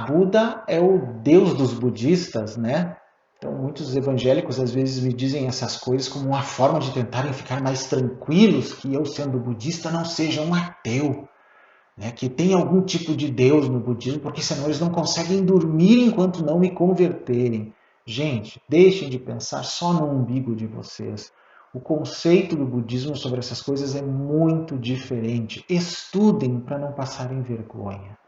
Buda é o deus dos budistas, né? Então, muitos evangélicos às vezes me dizem essas coisas como uma forma de tentarem ficar mais tranquilos que eu, sendo budista, não seja um ateu, né? Que tem algum tipo de Deus no budismo, porque senão eles não conseguem dormir enquanto não me converterem. Gente, deixem de pensar só no umbigo de vocês. O conceito do budismo sobre essas coisas é muito diferente. Estudem para não passarem vergonha.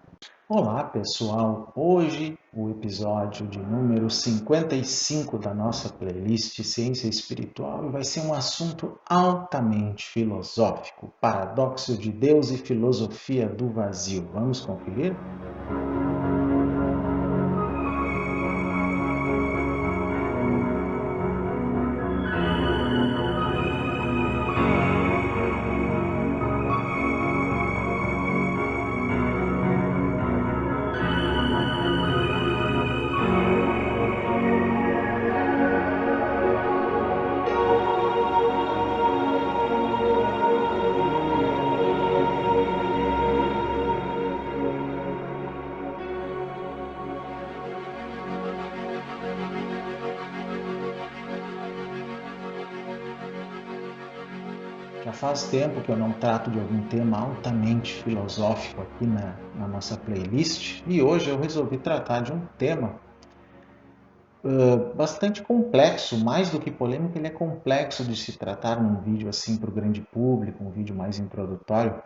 Olá pessoal, hoje o episódio de número 55 da nossa playlist Ciência Espiritual vai ser um assunto altamente filosófico, paradoxo de Deus e filosofia do vazio. Vamos conferir? Já faz tempo que eu não trato de algum tema altamente filosófico aqui na nossa playlist e hoje eu resolvi tratar de um tema bastante complexo, mais do que polêmico, ele é complexo de se tratar num vídeo assim para o grande público, um vídeo mais introdutório.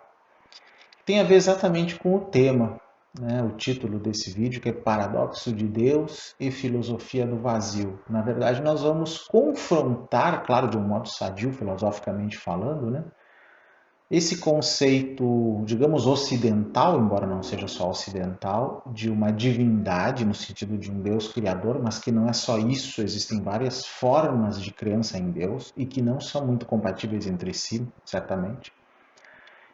Tem a ver exatamente com o tema, né? O título desse vídeo, que é Paradoxo de Deus e Filosofia do Vazio. Na verdade, nós vamos confrontar, claro, de um modo sadio, filosoficamente falando, né? Esse conceito, digamos, ocidental, embora não seja só ocidental, de uma divindade, no sentido de um Deus criador, mas que não é só isso, existem várias formas de crença em Deus e que não são muito compatíveis entre si, certamente.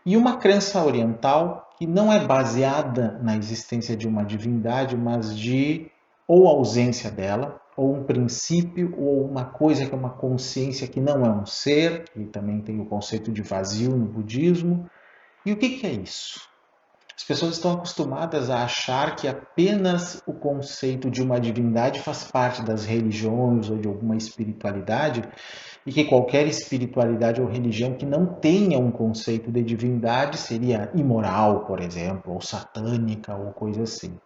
E uma crença oriental que não é baseada na existência de uma divindade, mas de ou ausência dela, ou um princípio, ou uma coisa que é uma consciência que não é um ser, e também tem o conceito de vazio no budismo. E o que é isso? As pessoas estão acostumadas a achar que apenas o conceito de uma divindade faz parte das religiões ou de alguma espiritualidade, e que qualquer espiritualidade ou religião que não tenha um conceito de divindade seria imoral, por exemplo, ou satânica, ou coisa assim.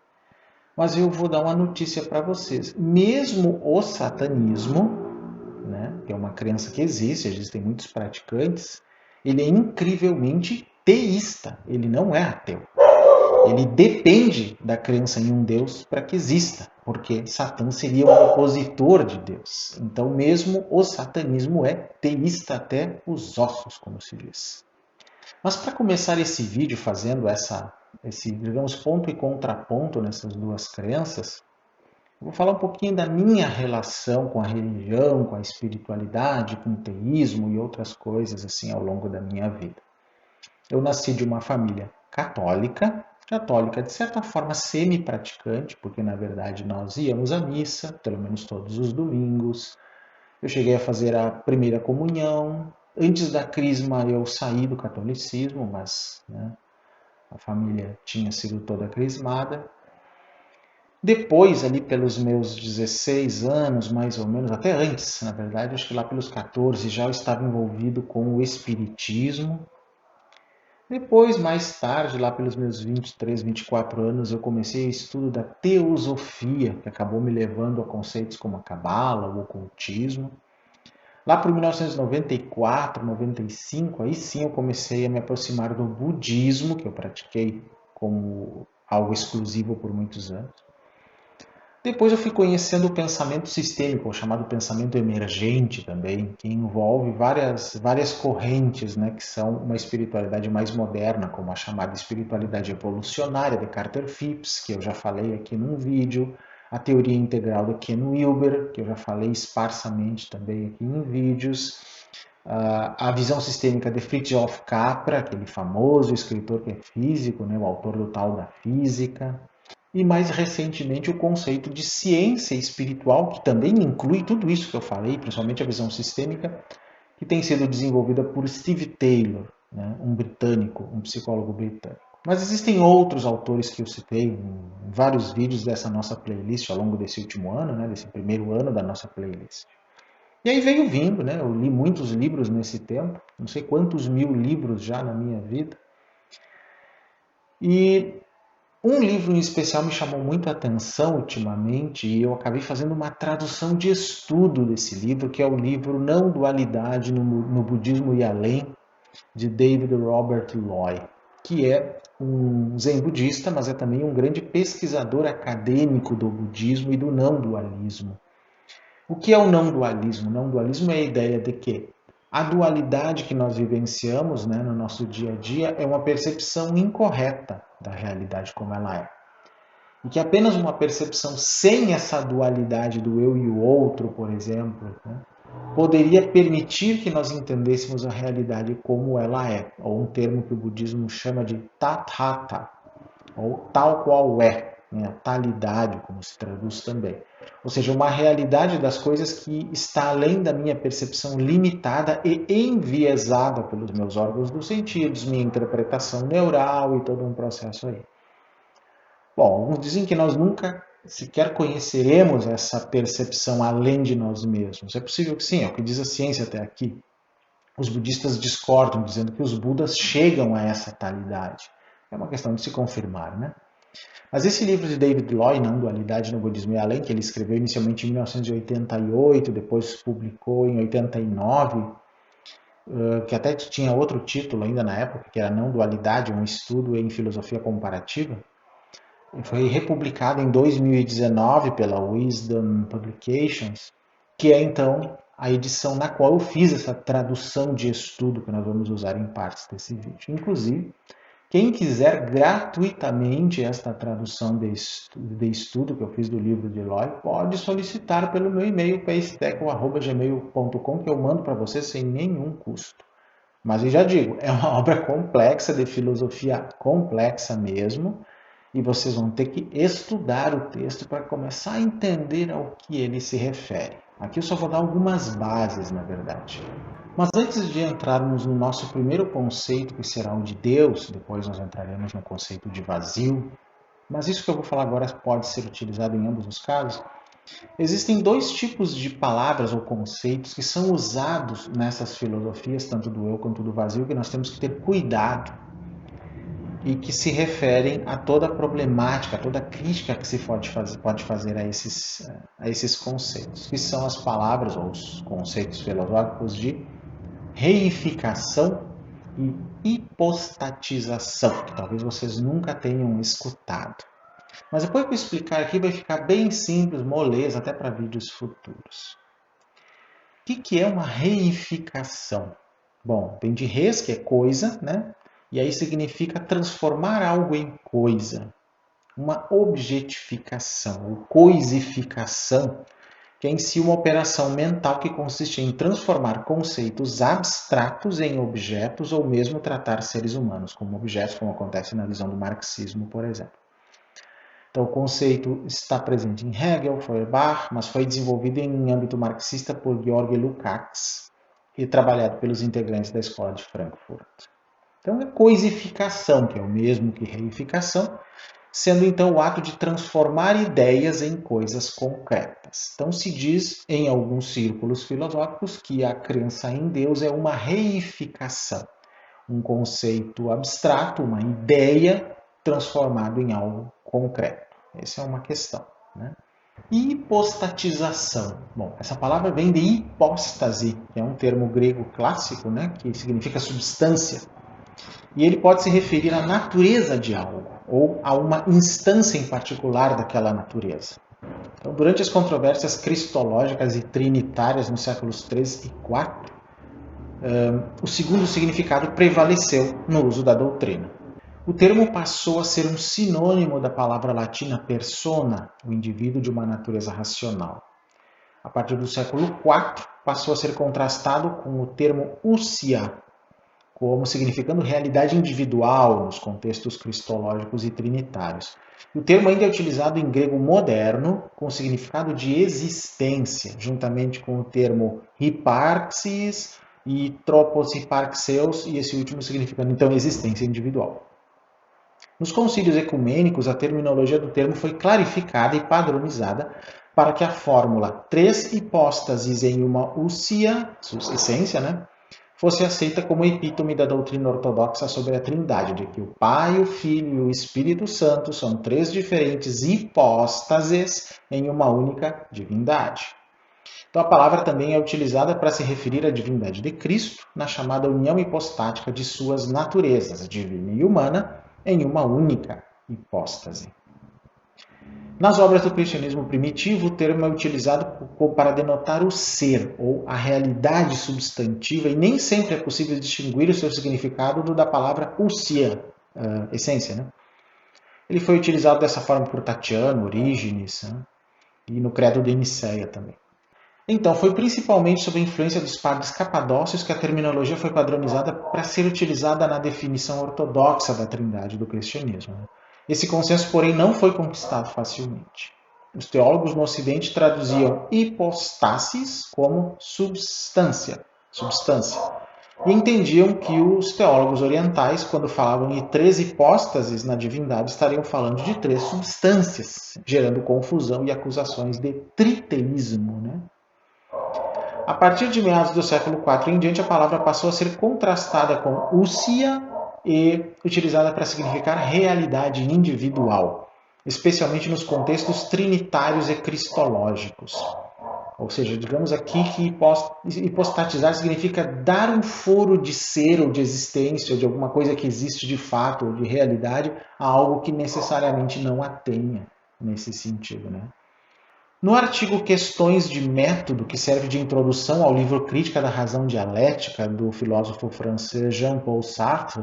Mas eu vou dar uma notícia para vocês. Mesmo o satanismo, né, que é uma crença que existe, existem muitos praticantes, ele é incrivelmente teísta, ele não é ateu. Ele depende da crença em um Deus para que exista, porque Satã seria um opositor de Deus. Então, mesmo o satanismo é teísta até os ossos, como se diz. Mas para começar esse vídeo fazendo esse, digamos, ponto e contraponto nessas duas crenças, eu vou falar um pouquinho da minha relação com a religião, com a espiritualidade, com o teísmo e outras coisas assim ao longo da minha vida. Eu nasci de uma família católica de certa forma semi-praticante, porque na verdade nós íamos à missa, pelo menos todos os domingos. Eu cheguei a fazer a primeira comunhão. Antes da crisma eu saí do catolicismo, mas né, a família tinha sido toda crismada. Depois, ali pelos meus 16 anos, mais ou menos, até antes, na verdade, acho que lá pelos 14 já eu estava envolvido com o espiritismo. Depois, mais tarde, lá pelos meus 23, 24 anos, eu comecei o estudo da teosofia, que acabou me levando a conceitos como a cabala, o ocultismo. Lá por 1994, 95, aí sim eu comecei a me aproximar do budismo, que eu pratiquei como algo exclusivo por muitos anos. Depois eu fui conhecendo o pensamento sistêmico, o chamado pensamento emergente também, que envolve várias correntes, né, que são uma espiritualidade mais moderna, como a chamada espiritualidade evolucionária de Carter Phipps, que eu já falei aqui num vídeo, a teoria integral de Ken Wilber, que eu já falei esparsamente também aqui em vídeos, a visão sistêmica de Fritjof Capra, aquele famoso escritor que é físico, né, o autor do Tal da Física, e mais recentemente o conceito de ciência espiritual, que também inclui tudo isso que eu falei, principalmente a visão sistêmica, que tem sido desenvolvida por Steve Taylor, né, um britânico, um psicólogo britânico. Mas existem outros autores que eu citei em vários vídeos dessa nossa playlist ao longo desse último ano, né, desse primeiro ano da nossa playlist. E aí veio vindo, né? Eu li muitos livros nesse tempo, não sei quantos mil livros já na minha vida. E um livro em especial me chamou muito a atenção ultimamente e eu acabei fazendo uma tradução de estudo desse livro, que é o livro Não Dualidade no Budismo e Além, de David Robert Loy, que é um zen budista, mas é também um grande pesquisador acadêmico do budismo e do não dualismo. O que é o não dualismo? O não dualismo é a ideia de que a dualidade que nós vivenciamos, né, no nosso dia a dia é uma percepção incorreta da realidade como ela é. E que apenas uma percepção sem essa dualidade do eu e o outro, por exemplo, né, poderia permitir que nós entendêssemos a realidade como ela é, ou um termo que o budismo chama de tathata, ou tal qual é, né, a talidade, como se traduz também. Ou seja, uma realidade das coisas que está além da minha percepção limitada e enviesada pelos meus órgãos dos sentidos, minha interpretação neural e todo um processo aí. Bom, alguns dizem que nós nunca sequer conheceremos essa percepção além de nós mesmos. É possível que sim, é o que diz a ciência até aqui. Os budistas discordam, dizendo que os budas chegam a essa talidade. É uma questão de se confirmar, né? Mas esse livro de David Loy, Não Dualidade no Budismo e Além, que ele escreveu inicialmente em 1988, depois publicou em 89, que até tinha outro título ainda na época, que era Não Dualidade, um estudo em filosofia comparativa, foi republicado em 2019 pela Wisdom Publications, que é então a edição na qual eu fiz essa tradução de estudo que nós vamos usar em partes desse vídeo. Inclusive, quem quiser gratuitamente esta tradução de estudo que eu fiz do livro de Loy, pode solicitar pelo meu e-mail peisteco@gmail.com, que eu mando para você sem nenhum custo. Mas eu já digo, é uma obra complexa, de filosofia complexa mesmo, e vocês vão ter que estudar o texto para começar a entender ao que ele se refere. Aqui eu só vou dar algumas bases, na verdade. Mas antes de entrarmos no nosso primeiro conceito, que será o de Deus, depois nós entraremos no conceito de vazio, mas isso que eu vou falar agora pode ser utilizado em ambos os casos. Existem dois tipos de palavras ou conceitos que são usados nessas filosofias, tanto do eu quanto do vazio, que nós temos que ter cuidado e que se referem a toda a problemática, a toda a crítica que se pode fazer a esses conceitos, que são as palavras ou os conceitos filosóficos de reificação e hipostatização, que talvez vocês nunca tenham escutado. Mas depois que eu explicar aqui vai ficar bem simples, moleza, até para vídeos futuros. O que é uma reificação? Bom, vem de res, que é coisa, né? E aí significa transformar algo em coisa. Uma objetificação, ou coisificação, que é em si uma operação mental que consiste em transformar conceitos abstratos em objetos ou mesmo tratar seres humanos como objetos, como acontece na visão do marxismo, por exemplo. Então, o conceito está presente em Hegel, Feuerbach, mas foi desenvolvido em âmbito marxista por Georg Lukács e trabalhado pelos integrantes da Escola de Frankfurt. Então, é coisificação, que é o mesmo que reificação, sendo então o ato de transformar ideias em coisas concretas. Então, se diz em alguns círculos filosóficos que a crença em Deus é uma reificação, um conceito abstrato, uma ideia transformado em algo concreto. Essa é uma questão, né? Hipostatização. Bom, essa palavra vem de hipóstase, que é um termo grego clássico, né, que significa substância. E ele pode se referir à natureza de algo, ou a uma instância em particular daquela natureza. Então, durante as controvérsias cristológicas e trinitárias nos séculos 3 e 4, o segundo significado prevaleceu no uso da doutrina. O termo passou a ser um sinônimo da palavra latina persona, o indivíduo de uma natureza racional. A partir do século IV, passou a ser contrastado com o termo ousia, como significando realidade individual nos contextos cristológicos e trinitários. O termo ainda é utilizado em grego moderno com o significado de existência, juntamente com o termo hiparxis e tropos hiparxeus, e esse último significando então existência individual. Nos concílios ecumênicos, a terminologia do termo foi clarificada e padronizada para que a fórmula três hipóstases em uma úsia, essência, né, fosse aceita como epítome da doutrina ortodoxa sobre a Trindade, de que o Pai, o Filho e o Espírito Santo são três diferentes hipóstases em uma única divindade. Então, a palavra também é utilizada para se referir à divindade de Cristo, na chamada união hipostática de suas naturezas, divina e humana, em uma única hipóstase. Nas obras do cristianismo primitivo, o termo é utilizado para denotar o ser, ou a realidade substantiva, e nem sempre é possível distinguir o seu significado do da palavra ousia, essência. Né? Ele foi utilizado dessa forma por Tatiano, Orígenes, né? E no Credo de Nicéia também. Então, foi principalmente sob a influência dos padres capadócios que a terminologia foi padronizada para ser utilizada na definição ortodoxa da trindade do cristianismo. Esse consenso, porém, não foi conquistado facilmente. Os teólogos no Ocidente traduziam hipostasis como substância, e entendiam que os teólogos orientais, quando falavam em três hipóstases na divindade, estariam falando de três substâncias, gerando confusão e acusações de triteísmo, né? A partir de meados do século IV em diante, a palavra passou a ser contrastada com ousia e utilizada para significar realidade individual, especialmente nos contextos trinitários e cristológicos. Ou seja, digamos aqui que hipostatizar significa dar um foro de ser ou de existência, ou de alguma coisa que existe de fato ou de realidade, a algo que necessariamente não a tenha nesse sentido, né? No artigo Questões de Método, que serve de introdução ao livro Crítica da Razão Dialética, do filósofo francês Jean-Paul Sartre,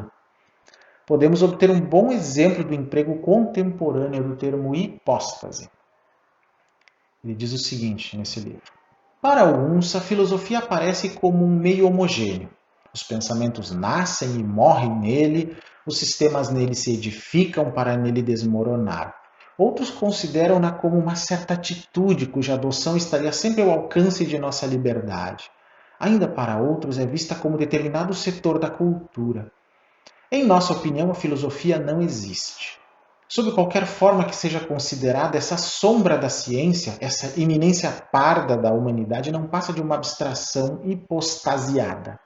podemos obter um bom exemplo do emprego contemporâneo do termo hipóstase. Ele diz o seguinte nesse livro. Para alguns, a filosofia aparece como um meio homogêneo. Os pensamentos nascem e morrem nele, os sistemas nele se edificam para nele desmoronar. Outros consideram-na como uma certa atitude cuja adoção estaria sempre ao alcance de nossa liberdade. Ainda para outros é vista como determinado setor da cultura. Em nossa opinião, a filosofia não existe. Sob qualquer forma que seja considerada, essa sombra da ciência, essa iminência parda da humanidade, não passa de uma abstração hipostasiada.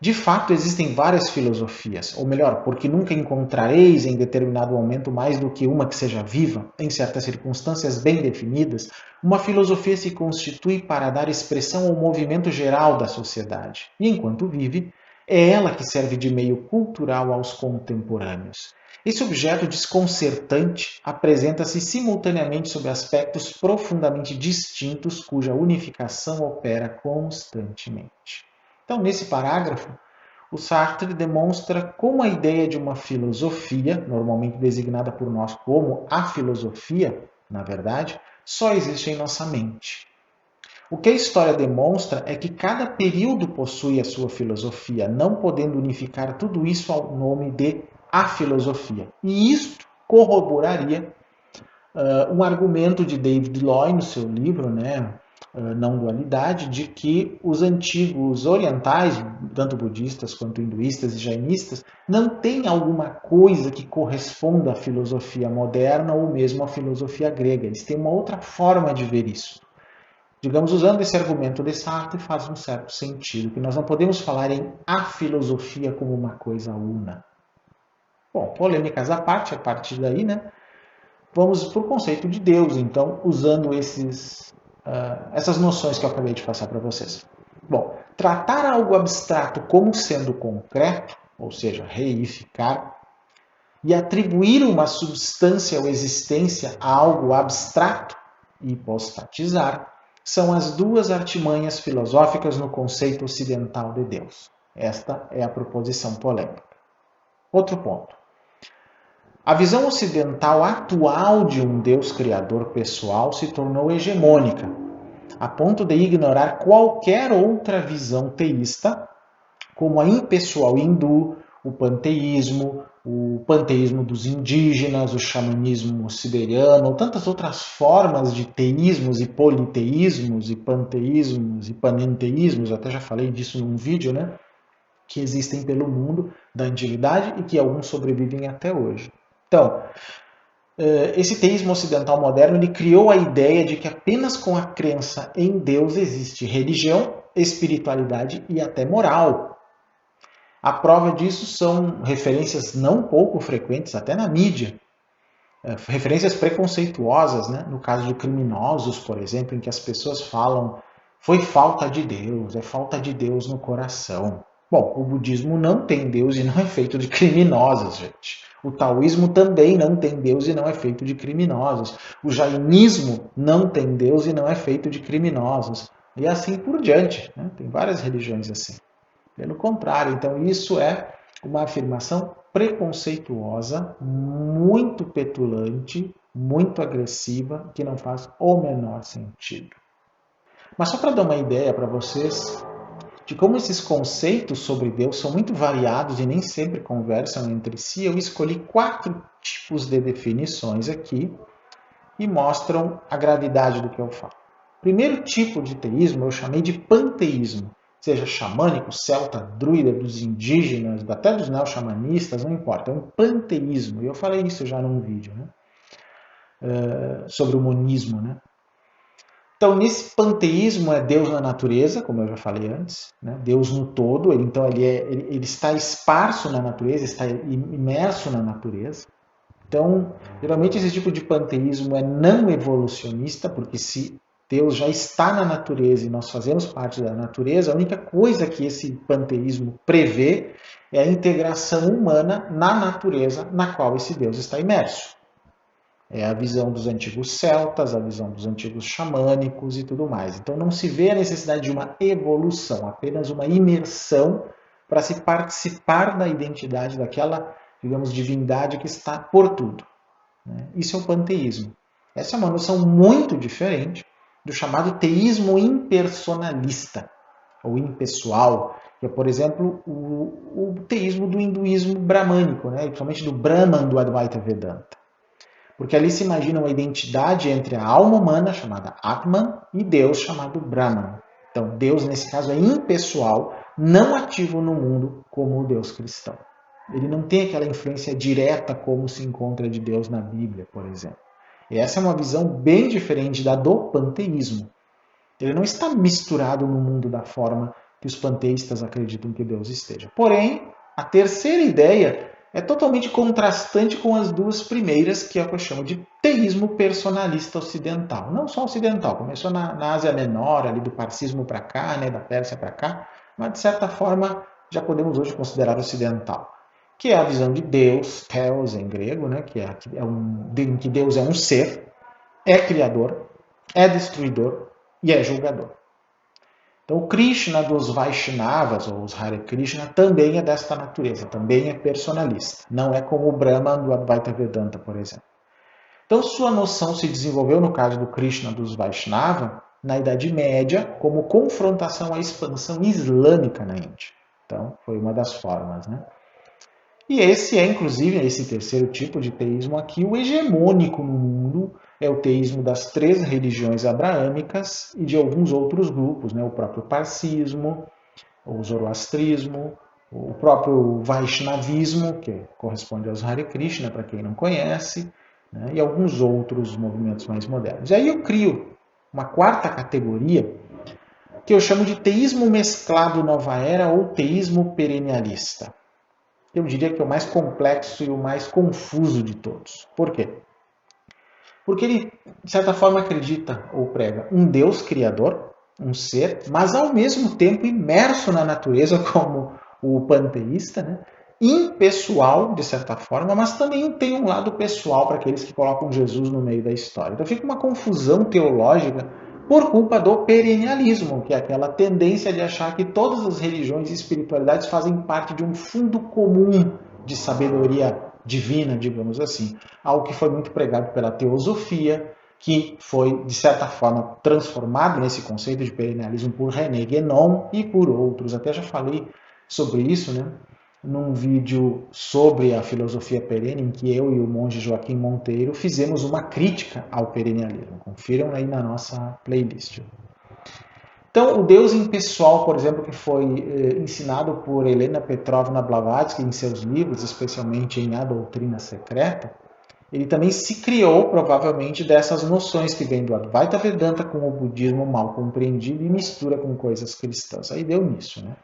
De fato, existem várias filosofias, ou melhor, porque nunca encontrareis em determinado momento mais do que uma que seja viva, em certas circunstâncias bem definidas, uma filosofia se constitui para dar expressão ao movimento geral da sociedade. E enquanto vive, é ela que serve de meio cultural aos contemporâneos. Esse objeto desconcertante apresenta-se simultaneamente sob aspectos profundamente distintos, cuja unificação opera constantemente. Então, nesse parágrafo, o Sartre demonstra como a ideia de uma filosofia, normalmente designada por nós como a filosofia, na verdade, só existe em nossa mente. O que a história demonstra é que cada período possui a sua filosofia, não podendo unificar tudo isso ao nome de a filosofia. E isto corroboraria um argumento de David Loy no seu livro, né, Não Dualidade, de que os antigos orientais, tanto budistas quanto hinduístas e jainistas, não têm alguma coisa que corresponda à filosofia moderna ou mesmo à filosofia grega. Eles têm uma outra forma de ver isso. Digamos, usando esse argumento de Sartre, faz um certo sentido, que nós não podemos falar em a filosofia como uma coisa una. Bom, polêmicas à parte, a partir daí, né? Vamos para o conceito de Deus, então, usando essas noções que eu acabei de passar para vocês. Bom, tratar algo abstrato como sendo concreto, ou seja, reificar, e atribuir uma substância ou existência a algo abstrato, hipostatizar, são as duas artimanhas filosóficas no conceito ocidental de Deus. Esta é a proposição polêmica. Outro ponto. A visão ocidental atual de um Deus criador pessoal se tornou hegemônica, a ponto de ignorar qualquer outra visão teísta, como a impessoal hindu, o panteísmo dos indígenas, o xamanismo siberiano, ou tantas outras formas de teísmos e politeísmos e panteísmos e panenteísmos, até já falei disso num vídeo, né? que existem pelo mundo da antiguidade e que alguns sobrevivem até hoje. Então, esse teísmo ocidental moderno ele criou a ideia de que apenas com a crença em Deus existe religião, espiritualidade e até moral. A prova disso são referências não pouco frequentes, até na mídia, referências preconceituosas, né? No caso de criminosos, por exemplo, em que as pessoas falam foi falta de Deus, é falta de Deus no coração. Bom, o budismo não tem Deus e não é feito de criminosos, gente. O taoísmo também não tem Deus e não é feito de criminosos. O jainismo não tem Deus e não é feito de criminosos. E assim por diante, né? Tem várias religiões assim. Pelo contrário, então isso é uma afirmação preconceituosa, muito petulante, muito agressiva, que não faz o menor sentido. Mas só para dar uma ideia para vocês de como esses conceitos sobre Deus são muito variados e nem sempre conversam entre si, eu escolhi 4 tipos de definições aqui e mostram a gravidade do que eu falo. Primeiro tipo de teísmo eu chamei de panteísmo, seja xamânico, celta, druida, dos indígenas, até dos neo-xamanistas, não importa, é um panteísmo. E eu falei isso já num vídeo, né? Sobre o monismo, né? Então, nesse panteísmo é Deus na natureza, como eu já falei antes, né? Deus no todo, então ele está esparso na natureza, está imerso na natureza. Então, geralmente esse tipo de panteísmo é não evolucionista, porque se Deus já está na natureza e nós fazemos parte da natureza, a única coisa que esse panteísmo prevê é a integração humana na natureza na qual esse Deus está imerso. É a visão dos antigos celtas, a visão dos antigos xamânicos e tudo mais. Então não se vê a necessidade de uma evolução, apenas uma imersão para se participar da identidade daquela, digamos, divindade que está por tudo. Isso é o panteísmo. Essa é uma noção muito diferente do chamado teísmo impersonalista, ou impessoal, que é, por exemplo, o teísmo do hinduísmo bramânico, né? Principalmente do Brahman do Advaita Vedanta. Porque ali se imagina uma identidade entre a alma humana, chamada Atman, e Deus, chamado Brahman. Então, Deus, nesse caso, é impessoal, não ativo no mundo como o Deus cristão. Ele não tem aquela influência direta como se encontra de Deus na Bíblia, por exemplo. E essa é uma visão bem diferente da do panteísmo. Ele não está misturado no mundo da forma que os panteístas acreditam que Deus esteja. Porém, a terceira ideia é totalmente contrastante com as duas primeiras, que é o que eu chamo de teísmo personalista ocidental. Não só ocidental, começou na Ásia Menor, ali do parcismo para cá, né, da Pérsia para cá, mas de certa forma já podemos hoje considerar ocidental. Que é a visão de Deus, Theos em grego, né, em que Deus é um ser, é criador, é destruidor e é julgador. Então, o Krishna dos Vaishnavas, ou os Hare Krishna, também é desta natureza, também é personalista. Não é como o Brahma do Advaita Vedanta, por exemplo. Então, sua noção se desenvolveu, no caso do Krishna dos Vaishnava, na Idade Média, como confrontação à expansão islâmica na Índia. Então, foi uma das formas, né? E esse é, inclusive, esse terceiro tipo de teísmo aqui, o hegemônico no mundo, é o teísmo das 3 religiões abraâmicas e de alguns outros grupos, né? O próprio parcismo, o zoroastrismo, o próprio Vaishnavismo, que corresponde aos Hare Krishna, para quem não conhece, né? E alguns outros movimentos mais modernos. E aí eu crio uma 4ª categoria, que eu chamo de teísmo mesclado nova era ou teísmo perennialista. Eu diria que é o mais complexo e o mais confuso de todos. Por quê? Porque ele, de certa forma, acredita ou prega um Deus criador, um ser, mas ao mesmo tempo imerso na natureza, como o panteísta, né? Impessoal, de certa forma, mas também tem um lado pessoal para aqueles que colocam Jesus no meio da história. Então fica uma confusão teológica por culpa do perennialismo, que é aquela tendência de achar que todas as religiões e espiritualidades fazem parte de um fundo comum de sabedoria divina, digamos assim. Algo que foi muito pregado pela teosofia, que foi, de certa forma, transformado nesse conceito de perennialismo por René Guénon e por outros. Até já falei sobre isso, né? Num vídeo sobre a filosofia perene, em que eu e o monge Joaquim Monteiro fizemos uma crítica ao perennialismo. Confiram aí na nossa playlist. Então, o Deus impessoal, por exemplo, que foi ensinado por Helena Petrovna Blavatsky em seus livros, especialmente em A Doutrina Secreta, ele também se criou, provavelmente, dessas noções que vêm do Advaita Vedanta com o budismo mal compreendido e mistura com coisas cristãs. Aí deu nisso, né?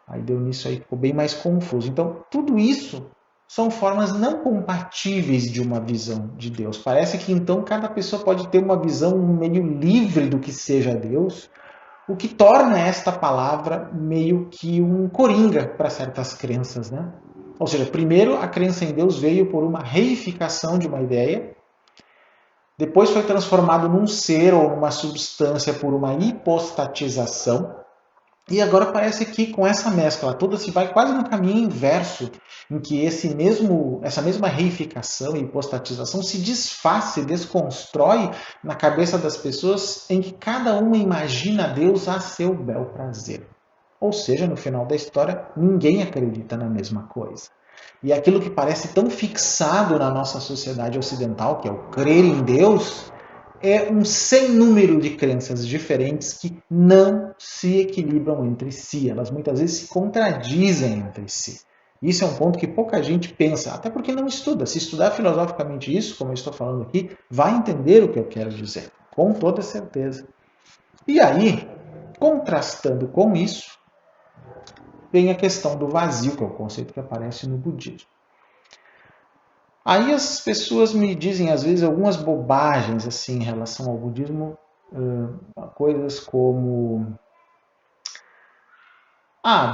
Aí deu nisso, aí ficou bem mais confuso. Então, tudo isso são formas não compatíveis de uma visão de Deus. Parece que, então, cada pessoa pode ter uma visão meio livre do que seja Deus, o que torna esta palavra meio que um coringa para certas crenças, né? Ou seja, primeiro a crença em Deus veio por uma reificação de uma ideia, depois foi transformado num ser ou numa substância por uma hipostatização, e agora parece que com essa mescla toda se vai quase no caminho inverso, em que essa mesma reificação e hipostatização se desfaz, se desconstrói na cabeça das pessoas, em que cada uma imagina Deus a seu bel prazer. Ou seja, no final da história, ninguém acredita na mesma coisa. E aquilo que parece tão fixado na nossa sociedade ocidental, que é o crer em Deus, é um sem número de crenças diferentes que não se equilibram entre si. Elas muitas vezes se contradizem entre si. Isso é um ponto que pouca gente pensa, até porque não estuda. Se estudar filosoficamente isso, como eu estou falando aqui, vai entender o que eu quero dizer, com toda certeza. E aí, contrastando com isso, vem a questão do vazio, que é o conceito que aparece no budismo. Aí as pessoas me dizem, às vezes, algumas bobagens assim, em relação ao budismo, coisas como: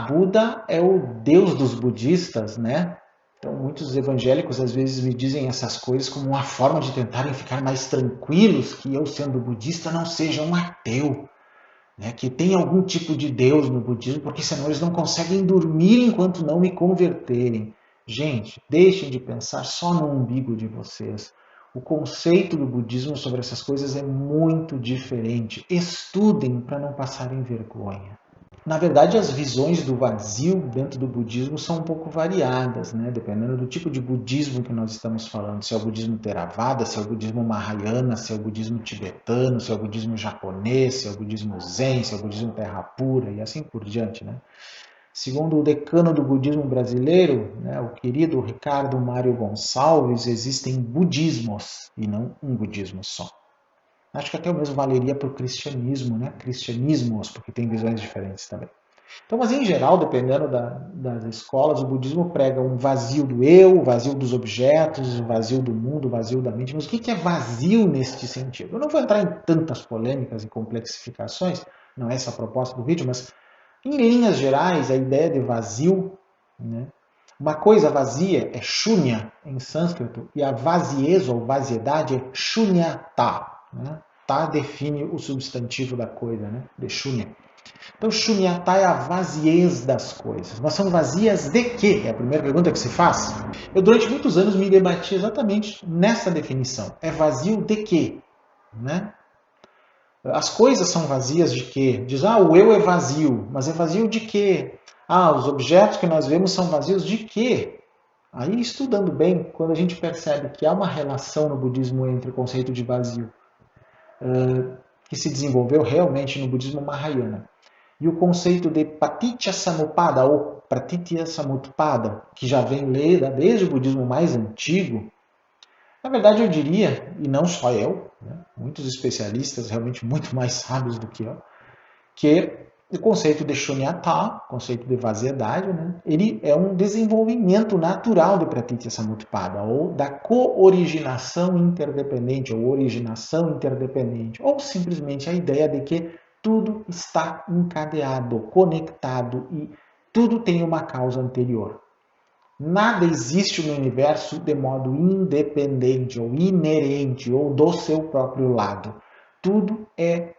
Buda é o deus dos budistas, né? Então, muitos evangélicos às vezes me dizem essas coisas como uma forma de tentarem ficar mais tranquilos que eu, sendo budista, não seja um ateu. Né, que tem algum tipo de Deus no budismo, porque senão eles não conseguem dormir enquanto não me converterem. Gente, deixem de pensar só no umbigo de vocês. O conceito do budismo sobre essas coisas é muito diferente. Estudem para não passarem vergonha. Na verdade, as visões do vazio dentro do budismo são um pouco variadas, né? Dependendo do tipo de budismo que nós estamos falando. Se é o budismo Theravada, se é o budismo Mahayana, se é o budismo tibetano, se é o budismo japonês, se é o budismo Zen, se é o budismo Terra Pura e assim por diante, né? Segundo o decano do budismo brasileiro, né, o querido Ricardo Mário Gonçalves, existem budismos e não um budismo só. Acho que até o mesmo valeria para o cristianismo, né? Cristianismos, porque tem visões diferentes também. Então, mas em geral, dependendo das escolas, o budismo prega um vazio do eu, o vazio dos objetos, o vazio do mundo, o vazio da mente. Mas o que é vazio neste sentido? Eu não vou entrar em tantas polêmicas e complexificações, não é essa a proposta do vídeo, mas em linhas gerais, a ideia de vazio, né? Uma coisa vazia é shunya em sânscrito, e a vazieza ou vaziedade é shunyata. Né? Tá define o substantivo da coisa, né? De shunya. Então, shunyata é a vaziez das coisas. Mas são vazias de quê? É a primeira pergunta que se faz. Eu, durante muitos anos, me debati exatamente nessa definição. É vazio de quê? Né? As coisas são vazias de quê? Diz, o eu é vazio. Mas é vazio de quê? Os objetos que nós vemos são vazios de quê? Aí, estudando bem, quando a gente percebe que há uma relação no budismo entre o conceito de vazio que se desenvolveu realmente no budismo Mahayana e o conceito de Paticca Samuppada ou Pratitya Samutpada, que já vem desde o budismo mais antigo, na verdade eu diria, e não só eu, né, muitos especialistas realmente muito mais sábios do que eu, que o conceito de shunyata, conceito de vaziedade, né, ele é um desenvolvimento natural do Pratitya Samutpada, ou da co-originação interdependente, ou originação interdependente, ou simplesmente a ideia de que tudo está encadeado, conectado e tudo tem uma causa anterior. Nada existe no universo de modo independente, ou inerente, ou do seu próprio lado. Tudo é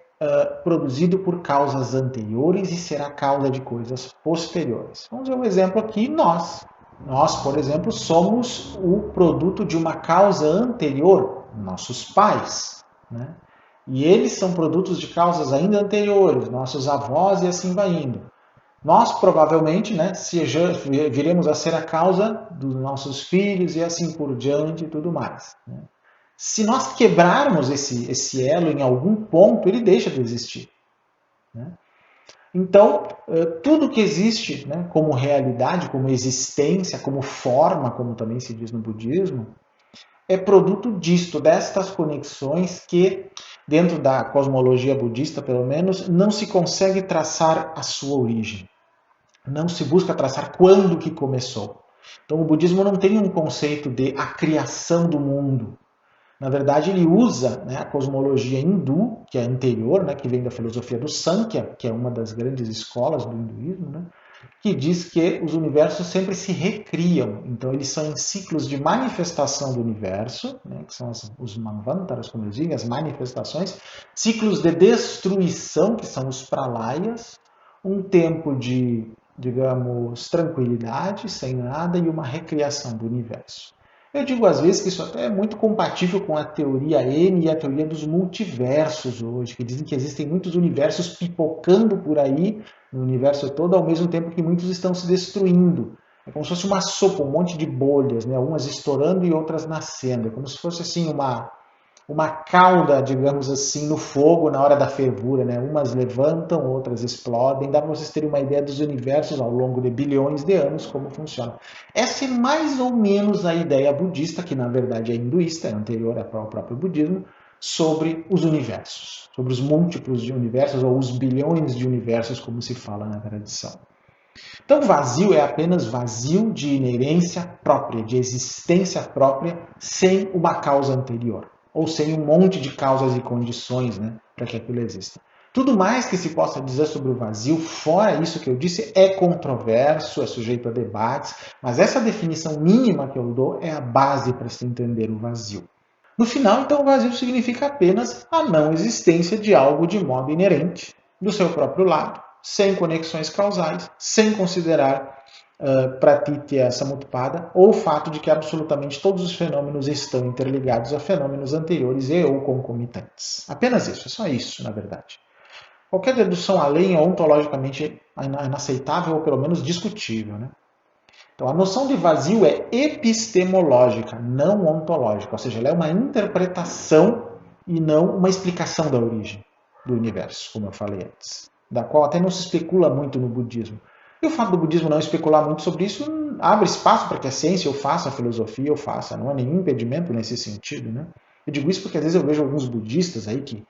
produzido por causas anteriores e será causa de coisas posteriores. Vamos ver um exemplo aqui, nós. Nós, por exemplo, somos o produto de uma causa anterior, nossos pais. Né? E eles são produtos de causas ainda anteriores, nossos avós e assim vai indo. Nós, provavelmente, né, viremos a ser a causa dos nossos filhos e assim por diante e tudo mais. Né? Se nós quebrarmos esse elo em algum ponto, ele deixa de existir. né? Então, tudo que existe, né, como realidade, como existência, como forma, como também se diz no budismo, é produto disto, destas conexões que, dentro da cosmologia budista, pelo menos, não se consegue traçar a sua origem. Não se busca traçar quando que começou. Então, o budismo não tem um conceito de a criação do mundo. Na verdade, ele usa, né, a cosmologia hindu, que é anterior, né, que vem da filosofia do Sankhya, que é uma das grandes escolas do hinduísmo, né, que diz que os universos sempre se recriam. Então, eles são em ciclos de manifestação do universo, né, que são os manvantaras, como eles dizem, as manifestações, ciclos de destruição, que são os pralayas, um tempo de, digamos, tranquilidade, sem nada, e uma recriação do universo. Eu digo às vezes que isso até é muito compatível com a teoria N e a teoria dos multiversos hoje, que dizem que existem muitos universos pipocando por aí, no universo todo, ao mesmo tempo que muitos estão se destruindo. É como se fosse uma sopa, um monte de bolhas, né? Umas estourando e outras nascendo. É como se fosse assim uma cauda, digamos assim, no fogo na hora da fervura, né? Umas levantam, outras explodem. Dá para vocês terem uma ideia dos universos ao longo de bilhões de anos, como funciona. Essa é mais ou menos a ideia budista, que na verdade é hinduísta, é anterior ao próprio budismo, sobre os universos, sobre os múltiplos de universos, ou os bilhões de universos, como se fala na tradição. Então, vazio é apenas vazio de inerência própria, de existência própria, sem uma causa anterior, ou sem um monte de causas e condições, né, para que aquilo exista. Tudo mais que se possa dizer sobre o vazio, fora isso que eu disse, é controverso, é sujeito a debates, mas essa definição mínima que eu dou é a base para se entender o vazio. No final, então, o vazio significa apenas a não existência de algo de modo inerente, do seu próprio lado, sem conexões causais, sem considerar pratitya samutpada, ou o fato de que absolutamente todos os fenômenos estão interligados a fenômenos anteriores e ou concomitantes. Apenas isso, é só isso, na verdade. Qualquer dedução além é ontologicamente inaceitável ou pelo menos discutível, né? Então, a noção de vazio é epistemológica, não ontológica, ou seja, ela é uma interpretação e não uma explicação da origem do universo, como eu falei antes, da qual até não se especula muito no budismo. E o fato do budismo não especular muito sobre isso abre espaço para que a ciência o faça, a filosofia o faça, não há nenhum impedimento nesse sentido, né? Eu digo isso porque às vezes eu vejo alguns budistas aí que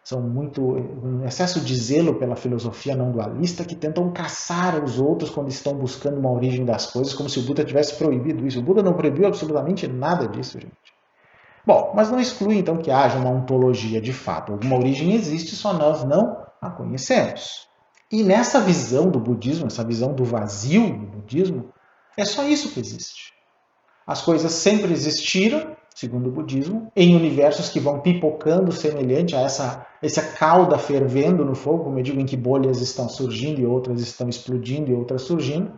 são muito um excesso de zelo pela filosofia não dualista, que tentam caçar os outros quando estão buscando uma origem das coisas, como se o Buda tivesse proibido isso. O Buda não proibiu absolutamente nada disso, gente. Bom, mas não exclui então que haja uma ontologia de fato. Alguma origem existe, só nós não a conhecemos. E nessa visão do budismo, essa visão do vazio do budismo, é só isso que existe. As coisas sempre existiram, segundo o budismo, em universos que vão pipocando semelhante a essa cauda fervendo no fogo, como eu digo, em que bolhas estão surgindo e outras estão explodindo e outras surgindo.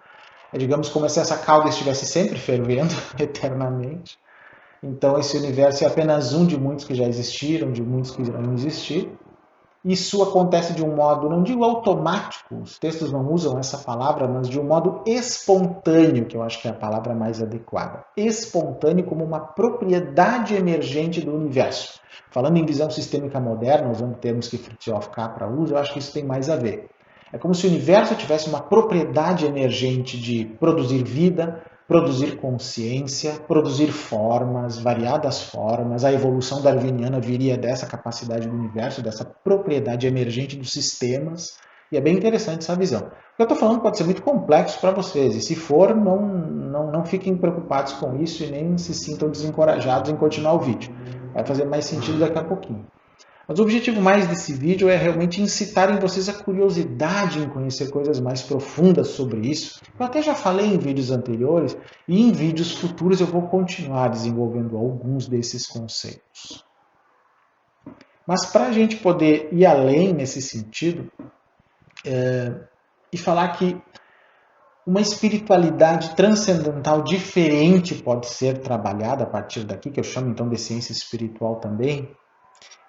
É, digamos, como se essa cauda estivesse sempre fervendo eternamente. Então, esse universo é apenas um de muitos que já existiram, de muitos que irão existir. Isso acontece de um modo, não digo automático, os textos não usam essa palavra, mas de um modo espontâneo, que eu acho que é a palavra mais adequada. Espontâneo como uma propriedade emergente do universo. Falando em visão sistêmica moderna, usando termos que Fritjof Capra usa, eu acho que isso tem mais a ver. É como se o universo tivesse uma propriedade emergente de produzir vida, produzir consciência, produzir formas, variadas formas. A evolução darwiniana viria dessa capacidade do universo, dessa propriedade emergente dos sistemas. E é bem interessante essa visão. O que eu estou falando pode ser muito complexo para vocês, e se for, não fiquem preocupados com isso e nem se sintam desencorajados em continuar o vídeo. Vai fazer mais sentido daqui a pouquinho. Mas o objetivo mais desse vídeo é realmente incitar em vocês a curiosidade em conhecer coisas mais profundas sobre isso. Eu até já falei em vídeos anteriores e em vídeos futuros eu vou continuar desenvolvendo alguns desses conceitos. Mas para a gente poder ir além nesse sentido e falar que uma espiritualidade transcendental diferente pode ser trabalhada a partir daqui, que eu chamo então de ciência espiritual também,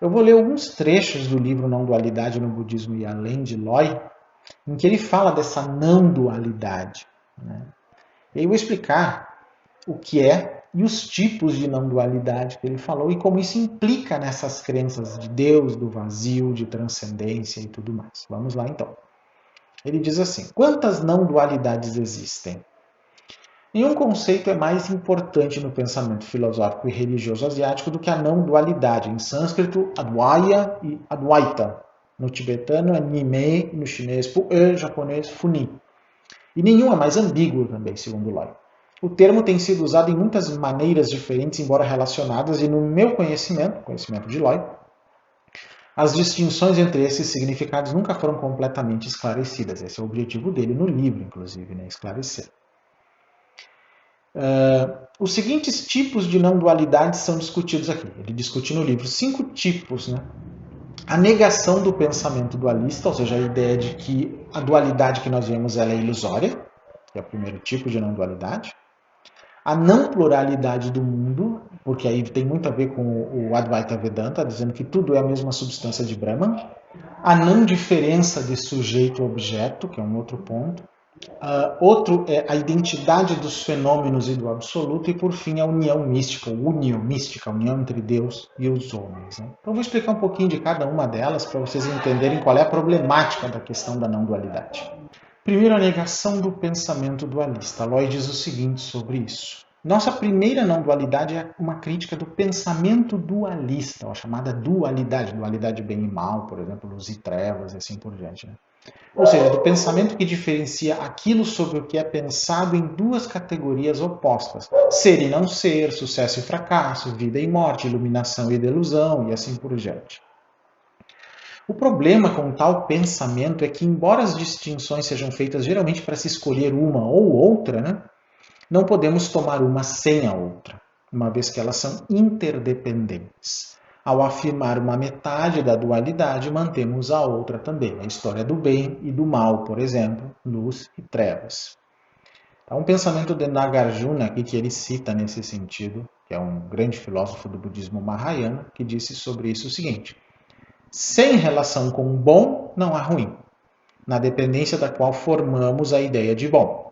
eu vou ler alguns trechos do livro Não Dualidade no Budismo e Além, de Loy, em que ele fala dessa não dualidade, né? E aí eu vou explicar o que é e os tipos de não dualidade que ele falou e como isso implica nessas crenças de Deus, do vazio, de transcendência e tudo mais. Vamos lá então. Ele diz assim: quantas não dualidades existem? Nenhum conceito é mais importante no pensamento filosófico e religioso asiático do que a não dualidade. Em sânscrito, Advaya e Advaita. No tibetano é Nime, no chinês Pu'er, japonês Funi. E nenhum é mais ambíguo também, segundo Loi. O termo tem sido usado em muitas maneiras diferentes, embora relacionadas, e no meu conhecimento de Loi, as distinções entre esses significados nunca foram completamente esclarecidas. Esse é o objetivo dele no livro, inclusive, né? Esclarecer. Os seguintes tipos de não dualidade são discutidos aqui. Ele discute no livro 5 tipos, né? A negação do pensamento dualista, ou seja, a ideia de que a dualidade que nós vemos ela é ilusória, que é o primeiro tipo de não dualidade. A não pluralidade do mundo, porque aí tem muito a ver com o Advaita Vedanta, dizendo que tudo é a mesma substância de Brahman. A não diferença de sujeito-objeto, que é um outro ponto. Outro é a identidade dos fenômenos e do absoluto, e por fim a união mística, a união entre Deus e os homens. Né? Então vou explicar um pouquinho de cada uma delas para vocês entenderem qual é a problemática da questão da não dualidade. Primeiro, a negação do pensamento dualista. Loi diz o seguinte sobre isso. Nossa primeira não dualidade é uma crítica do pensamento dualista, a chamada dualidade bem e mal, por exemplo, luz e trevas e assim por diante. Né? Ou seja, do pensamento que diferencia aquilo sobre o que é pensado em duas categorias opostas. Ser e não ser, sucesso e fracasso, vida e morte, iluminação e delusão e assim por diante. O problema com tal pensamento é que, embora as distinções sejam feitas geralmente para se escolher uma ou outra, né, não podemos tomar uma sem a outra, uma vez que elas são interdependentes. Ao afirmar uma metade da dualidade, mantemos a outra também, a história do bem e do mal, por exemplo, luz e trevas. Há um pensamento de Nagarjuna aqui que ele cita nesse sentido, que é um grande filósofo do budismo Mahayana, que disse sobre isso o seguinte: sem relação com o bom, não há ruim, na dependência da qual formamos a ideia de bom.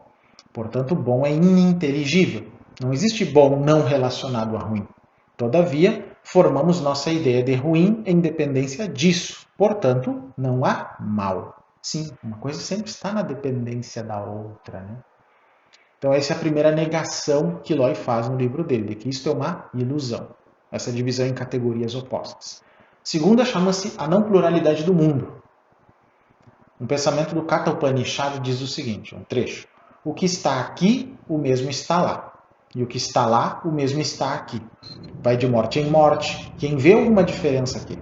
Portanto, bom é ininteligível. Não existe bom não relacionado a ruim. Todavia, formamos nossa ideia de ruim em dependência disso. Portanto, não há mal. Sim, uma coisa sempre está na dependência da outra. Né? Então, essa é a primeira negação que Loi faz no livro dele, de que isto é uma ilusão. Essa divisão em categorias opostas. Segunda chama-se a não pluralidade do mundo. Um pensamento do Katha Upanishad diz o seguinte, um trecho. O que está aqui, o mesmo está lá. E o que está lá, o mesmo está aqui. Vai de morte em morte. Quem vê alguma diferença aqui?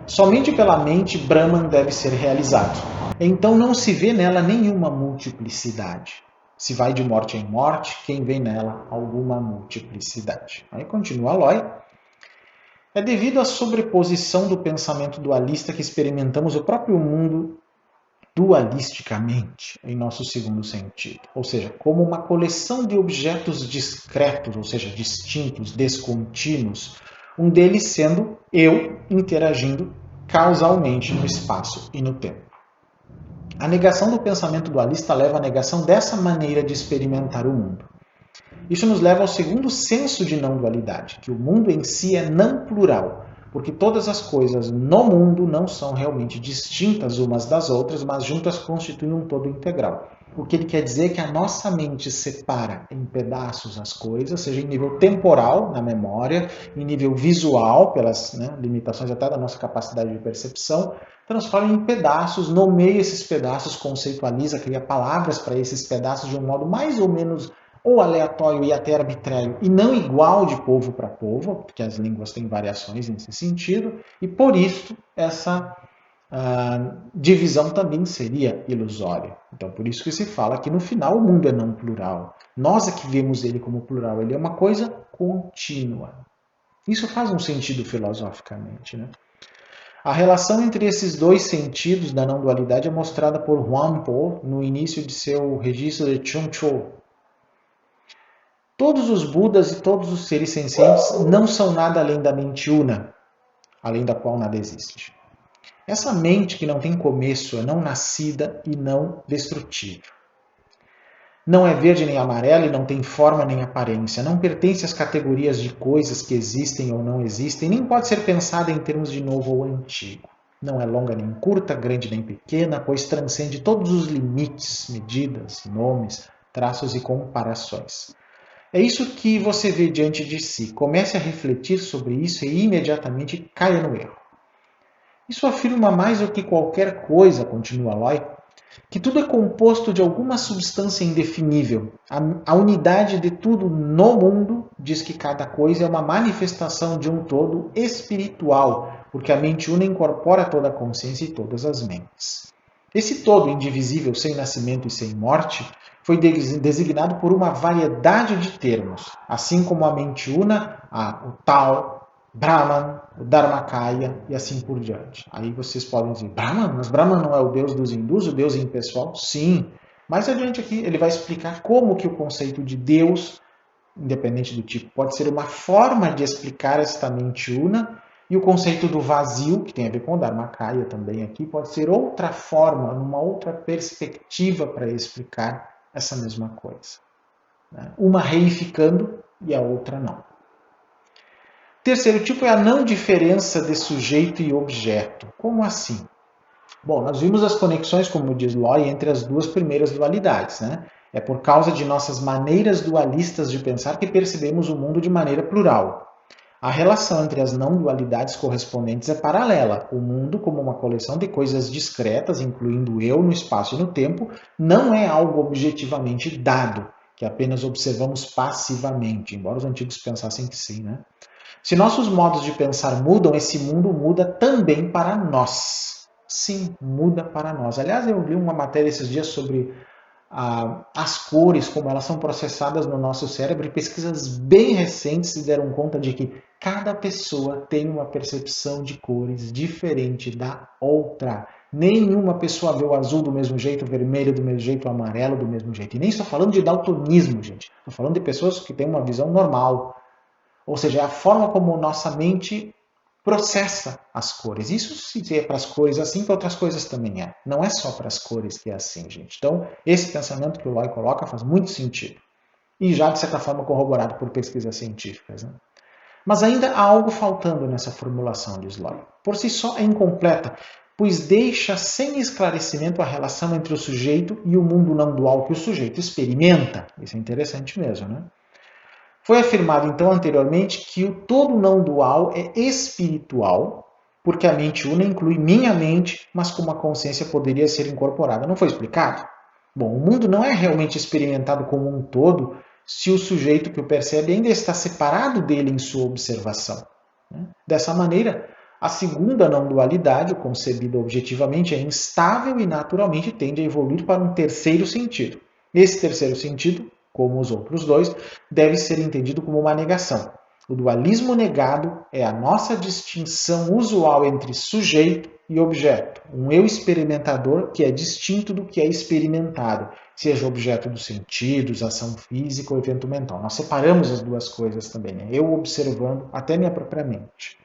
Somente pela mente Brahman deve ser realizado. Então não se vê nela nenhuma multiplicidade. Se vai de morte em morte, quem vê nela alguma multiplicidade. Aí continua Loi. É devido à sobreposição do pensamento dualista que experimentamos o próprio mundo dualisticamente, em nosso segundo sentido. Ou seja, como uma coleção de objetos discretos, ou seja, distintos, descontínuos, um deles sendo eu interagindo causalmente no espaço e no tempo. A negação do pensamento dualista leva à negação dessa maneira de experimentar o mundo. Isso nos leva ao segundo senso de não dualidade, que o mundo em si é não plural, porque todas as coisas no mundo não são realmente distintas umas das outras, mas juntas constituem um todo integral. O que ele quer dizer é que a nossa mente separa em pedaços as coisas, seja em nível temporal, na memória, em nível visual, pelas limitações até da nossa capacidade de percepção, transforma em pedaços, nomeia esses pedaços, conceitualiza, cria palavras para esses pedaços de um modo mais ou menos ou aleatório e até arbitrário, e não igual de povo para povo, porque as línguas têm variações nesse sentido, e por isso essa divisão também seria ilusória. Então, por isso que se fala que no final o mundo é não plural. Nós é que vemos ele como plural, ele é uma coisa contínua. Isso faz um sentido filosoficamente, né? A relação entre esses dois sentidos da não dualidade é mostrada por Huangpo no início de seu registro de Chungcho. Todos os Budas e todos os seres sencientes não são nada além da mente una, além da qual nada existe. Essa mente que não tem começo é não nascida e não destrutível. Não é verde nem amarelo e não tem forma nem aparência. Não pertence às categorias de coisas que existem ou não existem, nem pode ser pensada em termos de novo ou antigo. Não é longa nem curta, grande nem pequena, pois transcende todos os limites, medidas, nomes, traços e comparações. É isso que você vê diante de si. Comece a refletir sobre isso e imediatamente caia no erro. Isso afirma mais do que qualquer coisa, continua Loy, que tudo é composto de alguma substância indefinível. A unidade de tudo no mundo diz que cada coisa é uma manifestação de um todo espiritual, porque a mente una incorpora toda a consciência e todas as mentes. Esse todo indivisível, sem nascimento e sem morte, foi designado por uma variedade de termos, assim como a mente una, o Tao, Brahman, o Dharmakaya e assim por diante. Aí vocês podem dizer, Brahman? Mas Brahman não é o deus dos hindus, o deus impessoal? Sim. Mais adiante aqui ele vai explicar como que o conceito de Deus, independente do tipo, pode ser uma forma de explicar esta mente una, e o conceito do vazio, que tem a ver com o Dharmakaya também aqui, pode ser outra forma, uma outra perspectiva para explicar essa mesma coisa. Uma reificando e a outra não. Terceiro tipo é a não diferença de sujeito e objeto. Como assim? Bom, nós vimos as conexões, como diz Loy, entre as duas primeiras dualidades. É por causa de nossas maneiras dualistas de pensar que percebemos o mundo de maneira plural. A relação entre as não dualidades correspondentes é paralela. O mundo, como uma coleção de coisas discretas, incluindo eu no espaço e no tempo, não é algo objetivamente dado, que apenas observamos passivamente, embora os antigos pensassem que sim, Se nossos modos de pensar mudam, esse mundo muda também para nós. Sim, muda para nós. Aliás, eu li uma matéria esses dias sobre as cores, como elas são processadas no nosso cérebro, e pesquisas bem recentes se deram conta de que cada pessoa tem uma percepção de cores diferente da outra. Nenhuma pessoa vê o azul do mesmo jeito, o vermelho do mesmo jeito, o amarelo do mesmo jeito. E nem estou falando de daltonismo, gente. Estou falando de pessoas que têm uma visão normal. Ou seja, é a forma como nossa mente processa as cores. Isso se é para as cores assim, para outras coisas também é. Não é só para as cores que é assim, gente. Então, esse pensamento que o Loy coloca faz muito sentido. E já, de certa forma, corroborado por pesquisas científicas. Mas ainda há algo faltando nessa formulação, diz Loy. Por si só é incompleta, pois deixa sem esclarecimento a relação entre o sujeito e o mundo não dual que o sujeito experimenta. Isso é interessante mesmo, Foi afirmado, então, anteriormente, que o todo não dual é espiritual, porque a mente una inclui minha mente, mas como a consciência poderia ser incorporada. Não foi explicado? Bom, o mundo não é realmente experimentado como um todo se o sujeito que o percebe ainda está separado dele em sua observação. Dessa maneira, a segunda não dualidade, concebida objetivamente, é instável e naturalmente tende a evoluir para um terceiro sentido. Esse terceiro sentido, como os outros dois, deve ser entendido como uma negação. O dualismo negado é a nossa distinção usual entre sujeito e objeto. Um eu experimentador que é distinto do que é experimentado, seja objeto dos sentidos, ação física ou evento mental. Nós separamos as duas coisas também, eu observando até minha própria mente.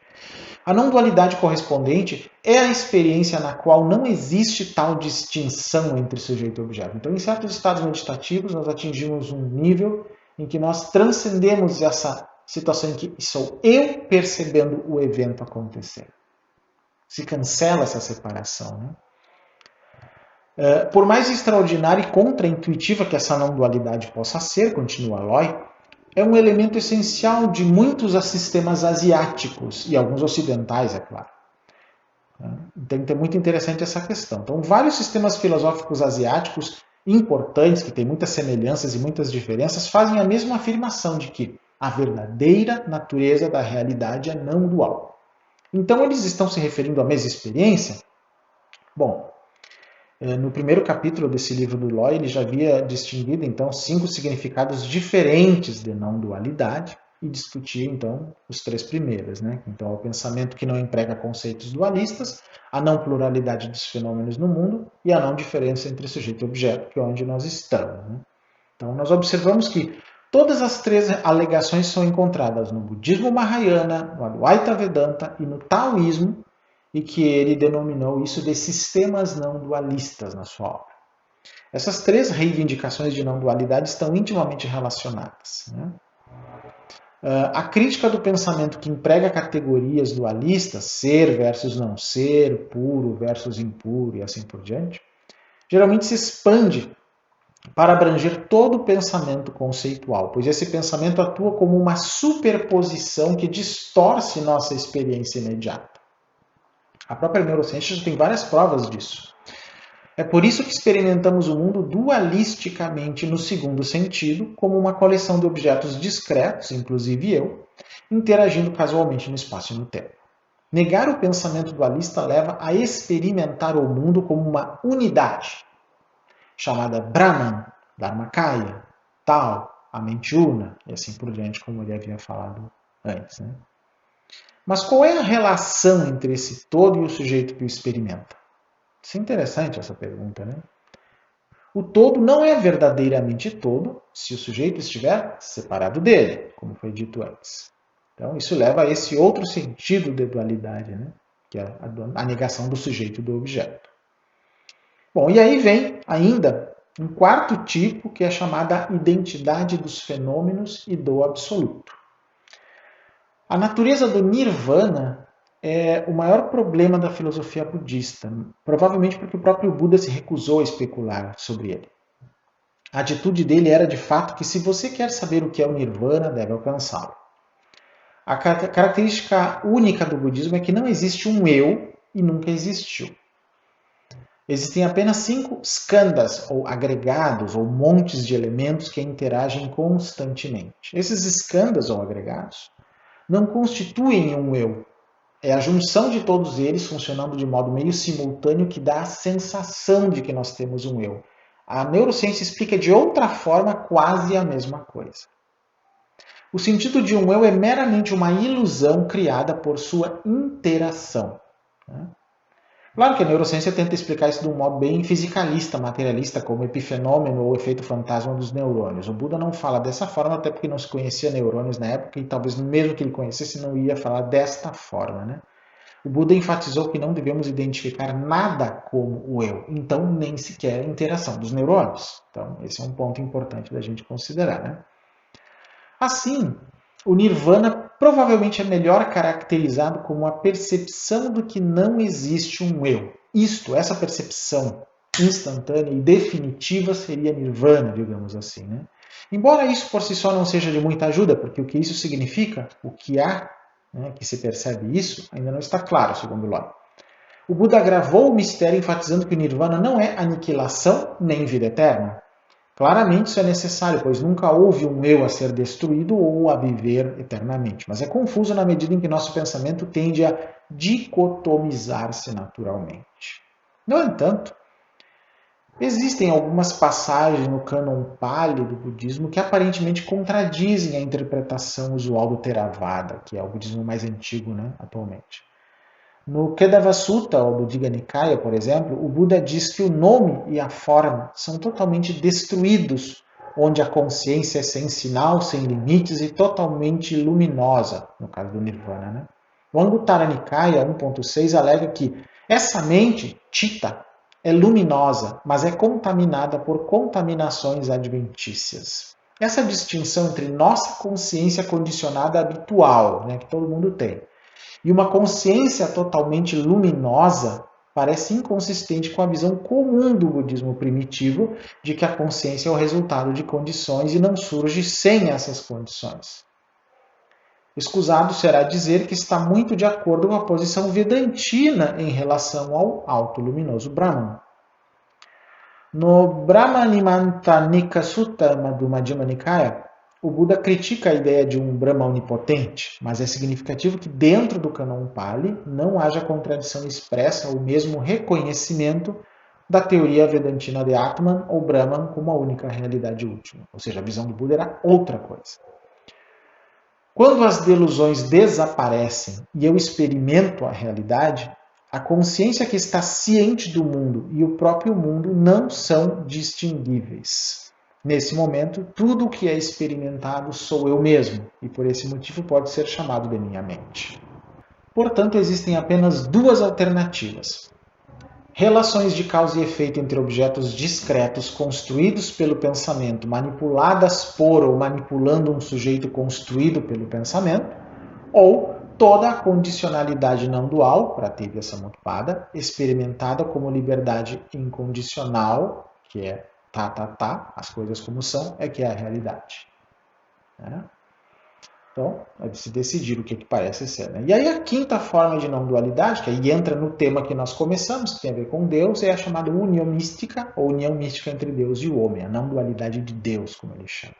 A não dualidade correspondente é a experiência na qual não existe tal distinção entre sujeito e objeto. Então, em certos estados meditativos, nós atingimos um nível em que nós transcendemos essa situação em que sou eu percebendo o evento acontecer. Se cancela essa separação. Por mais extraordinária e contraintuitiva que essa não dualidade possa ser, continua Loy, é um elemento essencial de muitos sistemas asiáticos e alguns ocidentais, é claro. Então é muito interessante essa questão. Então, vários sistemas filosóficos asiáticos importantes, que têm muitas semelhanças e muitas diferenças, fazem a mesma afirmação de que a verdadeira natureza da realidade é não dual. Então, eles estão se referindo à mesma experiência? Bom, no primeiro capítulo desse livro do Loy, ele já havia distinguido, então, 5 significados diferentes de não dualidade e discutia, então, os 3 primeiros. Então, o pensamento que não emprega conceitos dualistas, a não pluralidade dos fenômenos no mundo e a não diferença entre sujeito e objeto, que é onde nós estamos. Então, nós observamos que todas as 3 alegações são encontradas no budismo Mahayana, no Advaita Vedanta e no taoísmo, e que ele denominou isso de sistemas não dualistas na sua obra. Essas três reivindicações de não dualidade estão intimamente relacionadas, né? A crítica do pensamento que emprega categorias dualistas, ser versus não ser, puro versus impuro e assim por diante, geralmente se expande para abranger todo o pensamento conceitual, pois esse pensamento atua como uma superposição que distorce nossa experiência imediata. A própria neurociência já tem várias provas disso. É por isso que experimentamos o mundo dualisticamente no segundo sentido, como uma coleção de objetos discretos, inclusive eu, interagindo casualmente no espaço e no tempo. Negar o pensamento dualista leva a experimentar o mundo como uma unidade, chamada Brahman, Dharmakaya, Tal, a mente una, e assim por diante, como ele havia falado antes, né? Mas qual é a relação entre esse todo e o sujeito que o experimenta? Isso é interessante essa pergunta, né? O todo não é verdadeiramente todo se o sujeito estiver separado dele, como foi dito antes. Então, isso leva a esse outro sentido de dualidade, né? Que é a negação do sujeito do objeto. Bom, e aí vem ainda um quarto tipo, que é chamada identidade dos fenômenos e do absoluto. A natureza do nirvana é o maior problema da filosofia budista, provavelmente porque o próprio Buda se recusou a especular sobre ele. A atitude dele era de fato que se você quer saber o que é o nirvana, deve alcançá-lo. A característica única do budismo é que não existe um eu e nunca existiu. Existem apenas 5 skandhas, ou agregados, ou montes de elementos que interagem constantemente. Esses skandhas, ou agregados, não constituem um eu. É a junção de todos eles funcionando de modo meio simultâneo que dá a sensação de que nós temos um eu. A neurociência explica de outra forma quase a mesma coisa. O sentido de um eu é meramente uma ilusão criada por sua interação. Claro que a neurociência tenta explicar isso de um modo bem fisicalista, materialista, como epifenômeno ou efeito fantasma dos neurônios. O Buda não fala dessa forma, até porque não se conhecia neurônios na época e talvez mesmo que ele conhecesse não ia falar desta forma, né? O Buda enfatizou que não devemos identificar nada como o eu, então nem sequer a interação dos neurônios. Então esse é um ponto importante da gente considerar, né? Assim, o nirvana provavelmente é melhor caracterizado como a percepção do que não existe um eu. Essa percepção instantânea e definitiva seria nirvana, digamos assim, né? Embora isso por si só não seja de muita ajuda, porque o que isso significa, o que há, né, que se percebe isso, ainda não está claro, segundo Locke. O Buda agravou o mistério enfatizando que o nirvana não é aniquilação nem vida eterna. Claramente isso é necessário, pois nunca houve um eu a ser destruído ou a viver eternamente. Mas é confuso na medida em que nosso pensamento tende a dicotomizar-se naturalmente. No entanto, existem algumas passagens no cânon Pali do budismo que aparentemente contradizem a interpretação usual do Theravada, que é o budismo mais antigo, né, atualmente. No Kedava Sutta, ou do Digha Nikaya, por exemplo, o Buda diz que o nome e a forma são totalmente destruídos, onde a consciência é sem sinal, sem limites e totalmente luminosa, no caso do Nirvana, né? O Anguttara Nikaya 1.6 alega que essa mente, Chitta, é luminosa, mas é contaminada por contaminações adventícias. Essa distinção entre nossa consciência condicionada habitual, né, que todo mundo tem, e uma consciência totalmente luminosa parece inconsistente com a visão comum do budismo primitivo de que a consciência é o resultado de condições e não surge sem essas condições. Escusado será dizer que está muito de acordo com a posição vedantina em relação ao auto-luminoso Brahman. No Brahmanimantanika Sutta do Madhyama Nikaya, o Buda critica a ideia de um Brahma onipotente, mas é significativo que dentro do cânon Pali não haja contradição expressa ou mesmo reconhecimento da teoria vedantina de Atman ou Brahman como a única realidade última. Ou seja, a visão do Buda era outra coisa. Quando as delusões desaparecem e eu experimento a realidade, a consciência que está ciente do mundo e o próprio mundo não são distinguíveis. Nesse momento, tudo o que é experimentado sou eu mesmo, e por esse motivo pode ser chamado de minha mente. Portanto, existem apenas duas alternativas. relações de causa e efeito entre objetos discretos construídos pelo pensamento, manipuladas por ou manipulando um sujeito construído pelo pensamento, ou toda a condicionalidade não dual, para ter essa montpada, experimentada como liberdade incondicional, que é as coisas como são, é que é a realidade. Né? Então, é de se decidir o que parece ser. Né? E aí a quinta forma de não dualidade, que aí entra no tema que nós começamos, que tem a ver com Deus, é a chamada união mística, ou união mística entre Deus e o homem, a não dualidade de Deus, como ele chama.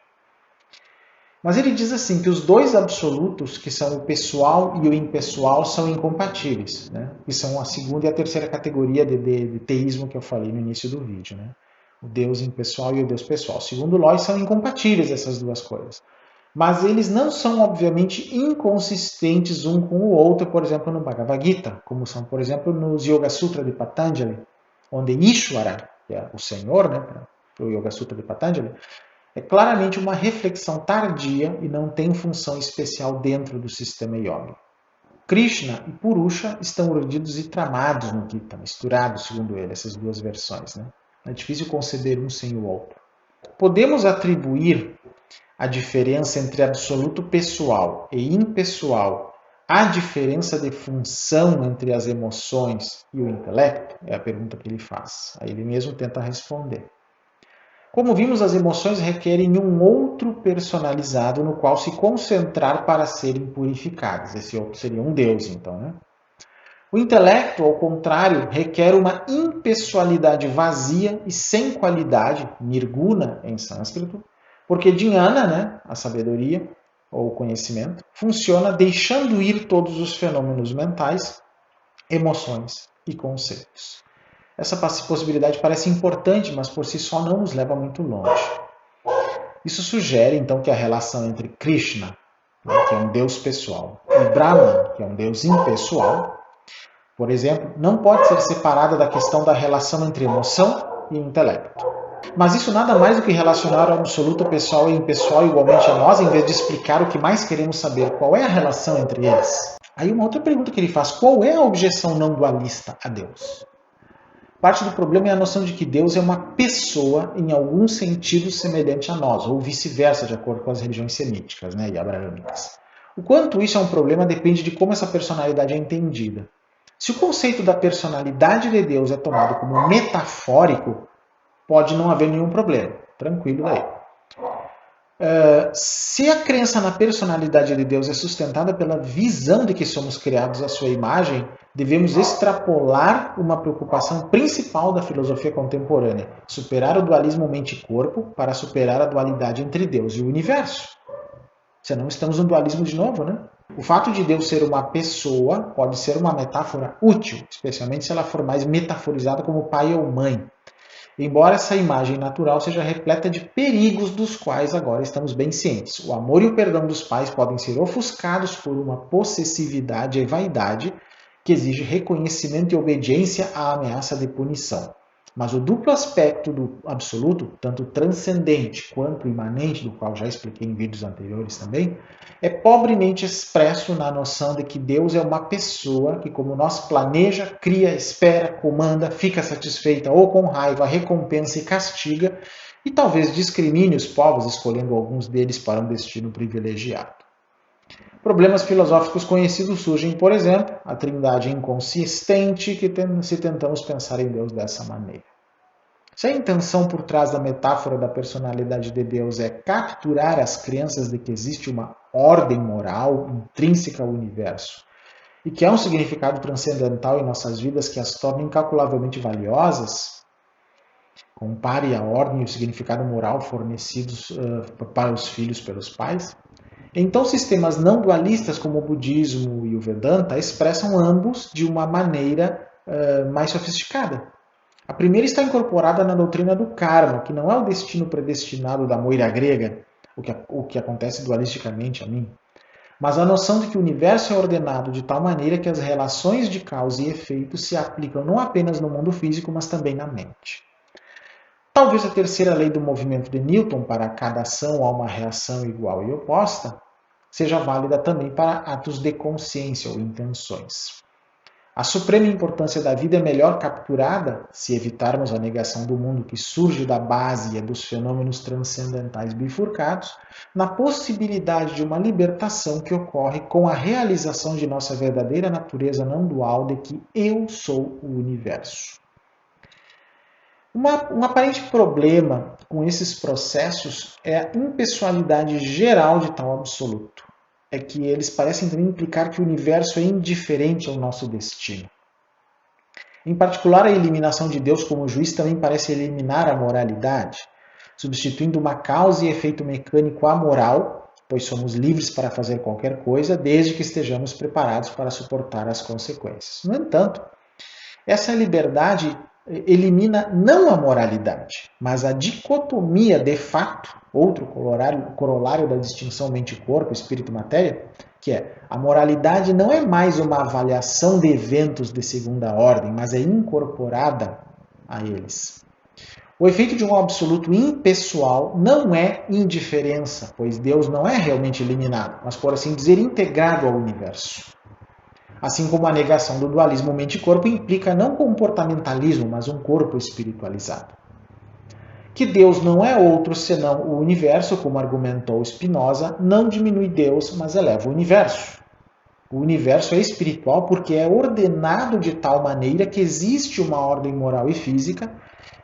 Mas ele diz assim, que os dois absolutos, que são o pessoal e o impessoal, são incompatíveis, né? Que são a segunda e a terceira categoria de teísmo que eu falei no início do vídeo. Né? O Deus impessoal e o Deus pessoal. Segundo Lois, são incompatíveis essas duas coisas. Mas eles não são, obviamente, inconsistentes um com o outro, por exemplo, no Bhagavad Gita, como são, por exemplo, nos Yoga Sutra de Patanjali, onde Ishvara, que é o Senhor, né, para o Yoga Sutra de Patanjali, é claramente uma reflexão tardia e não tem função especial dentro do sistema yoga. Krishna e Purusha estão urdidos e tramados no Gita, misturados, segundo ele, essas duas versões. Né? É difícil conceber um sem o outro. Podemos atribuir a diferença entre absoluto pessoal e impessoal à diferença de função entre as emoções e o intelecto? É a pergunta que ele faz. Aí ele mesmo tenta responder. Como vimos, as emoções requerem um outro personalizado no qual se concentrar para serem purificadas. Esse outro seria um Deus, então. Né? O intelecto, ao contrário, requer uma impessoalidade vazia e sem qualidade, nirguna em sânscrito, porque jnana, né, a sabedoria ou o conhecimento, funciona deixando ir todos os fenômenos mentais, emoções e conceitos. Essa possibilidade parece importante, mas por si só não nos leva muito longe. Isso sugere, então, que a relação entre Krishna, que é um Deus pessoal, e Brahman, que é um Deus impessoal, por exemplo, não pode ser separada da questão da relação entre emoção e intelecto. Mas isso nada mais do que relacionar o absoluto pessoal e impessoal igualmente a nós, em vez de explicar o que mais queremos saber, qual é a relação entre eles. Aí uma outra pergunta que ele faz, qual é a objeção não dualista a Deus? Parte do problema é a noção de que Deus é uma pessoa em algum sentido semelhante a nós, ou vice-versa, de acordo com as religiões semíticas, né, e abraâmicas. O quanto isso é um problema depende de como essa personalidade é entendida. Se o conceito da personalidade de Deus é tomado como metafórico, pode não haver nenhum problema. Tranquilo daí. Se a crença na personalidade de Deus é sustentada pela visão de que somos criados à sua imagem, devemos extrapolar uma preocupação principal da filosofia contemporânea, superar o dualismo mente-corpo para superar a dualidade entre Deus e o universo. Senão estamos no dualismo de novo, né? O fato de Deus ser uma pessoa pode ser uma metáfora útil, especialmente se ela for mais metaforizada como pai ou mãe. Embora essa imagem natural seja repleta de perigos dos quais agora estamos bem cientes. O amor e o perdão dos pais podem ser ofuscados por uma possessividade e vaidade que exige reconhecimento e obediência à ameaça de punição. Mas o duplo aspecto do absoluto, tanto transcendente quanto imanente, do qual já expliquei em vídeos anteriores também, é pobremente expresso na noção de que Deus é uma pessoa que, como nós, planeja, cria, espera, comanda, fica satisfeita ou com raiva, recompensa e castiga, e talvez discrimine os povos, escolhendo alguns deles para um destino privilegiado. Problemas filosóficos conhecidos surgem, por exemplo, a trindade inconsistente, se tentamos pensar em Deus dessa maneira. Se a intenção por trás da metáfora da personalidade de Deus é capturar as crenças de que existe uma ordem moral intrínseca ao universo e que há um significado transcendental em nossas vidas que as torna incalculavelmente valiosas, compare a ordem e o significado moral fornecidos para os filhos pelos pais, então sistemas não dualistas como o budismo e o Vedanta expressam ambos de uma maneira mais sofisticada. A primeira está incorporada na doutrina do karma, que não é o destino predestinado da moira grega, o que acontece dualisticamente a mim, mas a noção de que o universo é ordenado de tal maneira que as relações de causa e efeito se aplicam não apenas no mundo físico, mas também na mente. Talvez a terceira lei do movimento de Newton, para cada ação há uma reação igual e oposta, seja válida também para atos de consciência ou intenções. A suprema importância da vida é melhor capturada, se evitarmos a negação do mundo que surge da base dos fenômenos transcendentais bifurcados, na possibilidade de uma libertação que ocorre com a realização de nossa verdadeira natureza não dual de que eu sou o universo. Um aparente problema com esses processos é a impessoalidade geral de tal absoluto. É que eles parecem também implicar que o universo é indiferente ao nosso destino. Em particular, a eliminação de Deus como juiz também parece eliminar a moralidade, substituindo uma causa e efeito mecânico amoral, pois somos livres para fazer qualquer coisa, desde que estejamos preparados para suportar as consequências. No entanto, essa liberdade elimina não a moralidade, mas a dicotomia de fato, outro corolário da distinção mente-corpo, espírito-matéria, que é a moralidade não é mais uma avaliação de eventos de segunda ordem, mas é incorporada a eles. O efeito de um absoluto impessoal não é indiferença, pois Deus não é realmente eliminado, mas, por assim dizer, integrado ao universo. Assim como a negação do dualismo mente-corpo implica não comportamentalismo, mas um corpo espiritualizado. Que Deus não é outro senão o universo, como argumentou Spinoza, não diminui Deus, mas eleva o universo. O universo é espiritual porque é ordenado de tal maneira que existe uma ordem moral e física,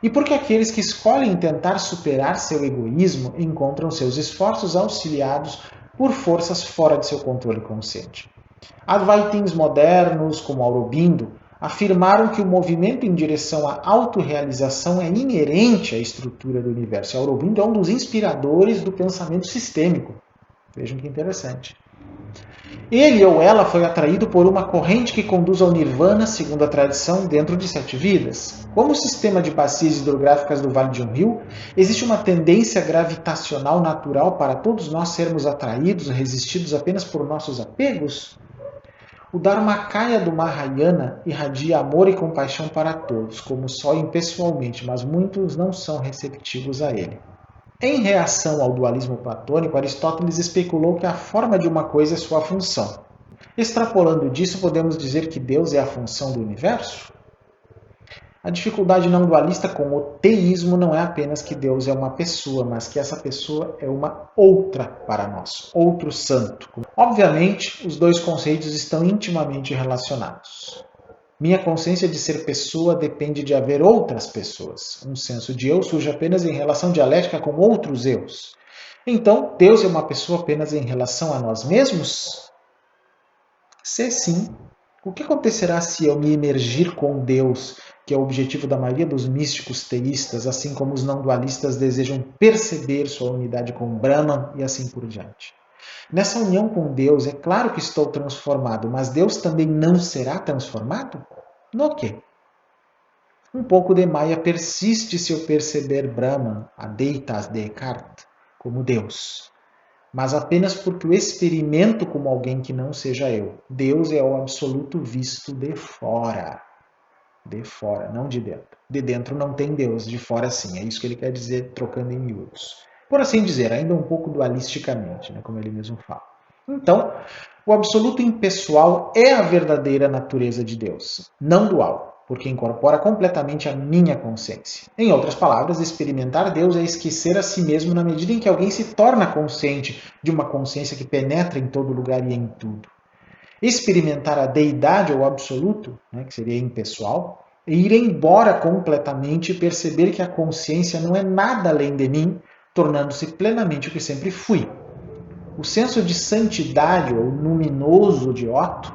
e porque aqueles que escolhem tentar superar seu egoísmo encontram seus esforços auxiliados por forças fora de seu controle consciente. Advaitins modernos, como Aurobindo, afirmaram que o movimento em direção à autorrealização é inerente à estrutura do universo. Aurobindo é um dos inspiradores do pensamento sistêmico. Vejam que interessante. Ele ou ela foi atraído por uma corrente que conduz ao nirvana, segundo a tradição, dentro de 7 vidas. Como o sistema de bacias hidrográficas do Vale de um Rio, existe uma tendência gravitacional natural para todos nós sermos atraídos, resistidos apenas por nossos apegos? O Dharmakaya do Mahayana irradia amor e compaixão para todos, como o sol impessoalmente, mas muitos não são receptivos a ele. Em reação ao dualismo platônico, Aristóteles especulou que a forma de uma coisa é sua função. Extrapolando disso, podemos dizer que Deus é a função do universo? A dificuldade não dualista com o teísmo não é apenas que Deus é uma pessoa, mas que essa pessoa é uma outra para nós, outro santo. Obviamente, os dois conceitos estão intimamente relacionados. Minha consciência de ser pessoa depende de haver outras pessoas. Um senso de eu surge apenas em relação dialética com outros eus. Então, Deus é uma pessoa apenas em relação a nós mesmos? Se sim, o que acontecerá se eu me emergir com Deus, que é o objetivo da maioria dos místicos teístas, assim como os não dualistas desejam perceber sua unidade com Brahman e assim por diante? Nessa união com Deus, é claro que estou transformado, mas Deus também não será transformado? No quê? Um pouco de Maya persiste se eu perceber Brahman, Advaitas de Descartes, como Deus, mas apenas porque o experimento como alguém que não seja eu. Deus é o absoluto visto de fora. De fora, não de dentro. De dentro não tem Deus, de fora sim. É isso que ele quer dizer, trocando em miúdos. Por assim dizer, ainda um pouco dualisticamente, como ele mesmo fala. Então, o absoluto impessoal é a verdadeira natureza de Deus, não dual, porque incorpora completamente a minha consciência. Em outras palavras, experimentar Deus é esquecer a si mesmo na medida em que alguém se torna consciente de uma consciência que penetra em todo lugar e em tudo. Experimentar a deidade ou absoluto, que seria impessoal, é ir embora completamente e perceber que a consciência não é nada além de mim, tornando-se plenamente o que sempre fui. O senso de santidade ou luminoso de Otto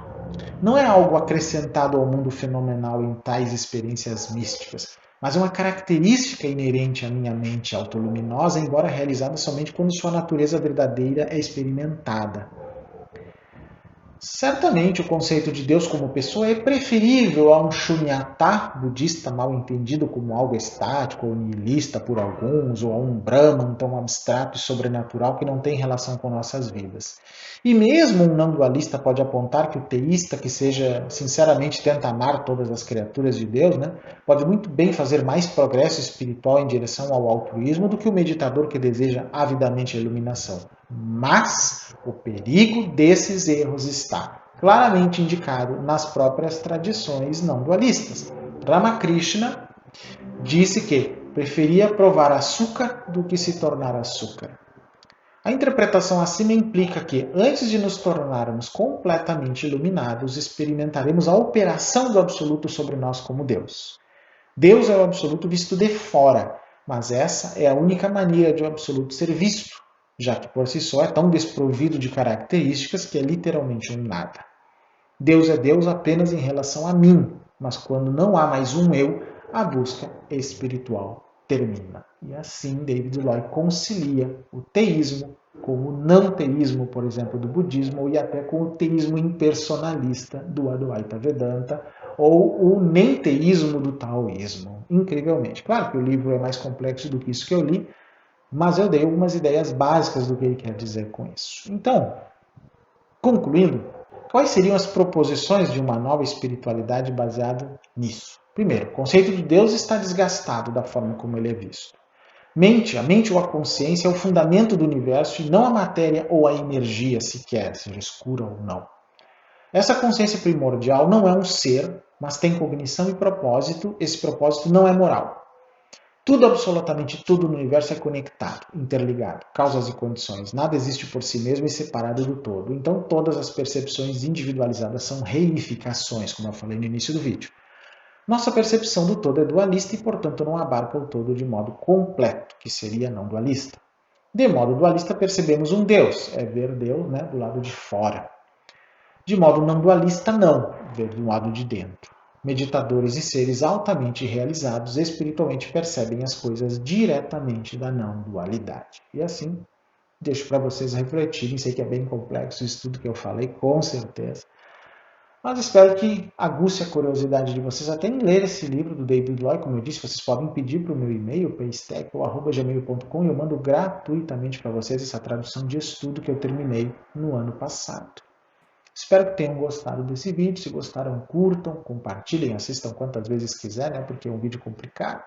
não é algo acrescentado ao mundo fenomenal em tais experiências místicas, mas uma característica inerente à minha mente autoluminosa, embora realizada somente quando sua natureza verdadeira é experimentada. Certamente o conceito de Deus como pessoa é preferível a um Shunyata budista mal entendido como algo estático ou nihilista por alguns, ou a um Brahman tão abstrato e sobrenatural que não tem relação com nossas vidas. E mesmo um não dualista pode apontar que o teísta que sinceramente tenta amar todas as criaturas de Deus, pode muito bem fazer mais progresso espiritual em direção ao altruísmo do que o meditador que deseja avidamente a iluminação. Mas o perigo desses erros está claramente indicado nas próprias tradições não dualistas. Ramakrishna disse que preferia provar açúcar do que se tornar açúcar. A interpretação acima implica que, antes de nos tornarmos completamente iluminados, experimentaremos a operação do Absoluto sobre nós como Deus. Deus é o Absoluto visto de fora, mas essa é a única maneira de o Absoluto ser visto, já que por si só é tão desprovido de características que é literalmente um nada. Deus é Deus apenas em relação a mim, mas quando não há mais um eu, a busca espiritual termina. E assim David Lloyd concilia o teísmo com o não teísmo, por exemplo, do budismo, e até com o teísmo impersonalista do Advaita Vedanta, ou o nem teísmo do taoísmo, incrivelmente. Claro que o livro é mais complexo do que isso que eu li, mas eu dei algumas ideias básicas do que ele quer dizer com isso. Então, concluindo, quais seriam as proposições de uma nova espiritualidade baseada nisso? Primeiro, o conceito de Deus está desgastado da forma como ele é visto. A mente ou a consciência é o fundamento do universo e não a matéria ou a energia sequer, seja escura ou não. Essa consciência primordial não é um ser, mas tem cognição e propósito. Esse propósito não é moral. Tudo, absolutamente tudo no universo é conectado, interligado, causas e condições. Nada existe por si mesmo e separado do todo. Então todas as percepções individualizadas são reificações, como eu falei no início do vídeo. Nossa percepção do todo é dualista e, portanto, não abarca o todo de modo completo, que seria não dualista. De modo dualista, percebemos um Deus, é ver Deus, né, do lado de fora. De modo não dualista, não, ver do lado de dentro. Meditadores e seres altamente realizados espiritualmente percebem as coisas diretamente da não dualidade. E assim, deixo para vocês refletirem, sei que é bem complexo isso tudo que eu falei, com certeza. Mas espero que aguce a curiosidade de vocês até em ler esse livro do David Lloyd. Como eu disse, vocês podem pedir para o meu e-mail, paystech@gmail.com, e eu mando gratuitamente para vocês essa tradução de estudo que eu terminei no ano passado. Espero que tenham gostado desse vídeo. Se gostaram, curtam, compartilhem, assistam quantas vezes quiser, né? Porque é um vídeo complicado.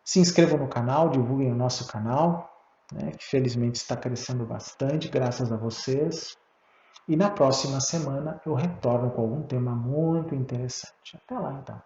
Se inscrevam no canal, divulguem o nosso canal, né? Que felizmente está crescendo bastante, graças a vocês. E na próxima semana eu retorno com algum tema muito interessante. Até lá, então.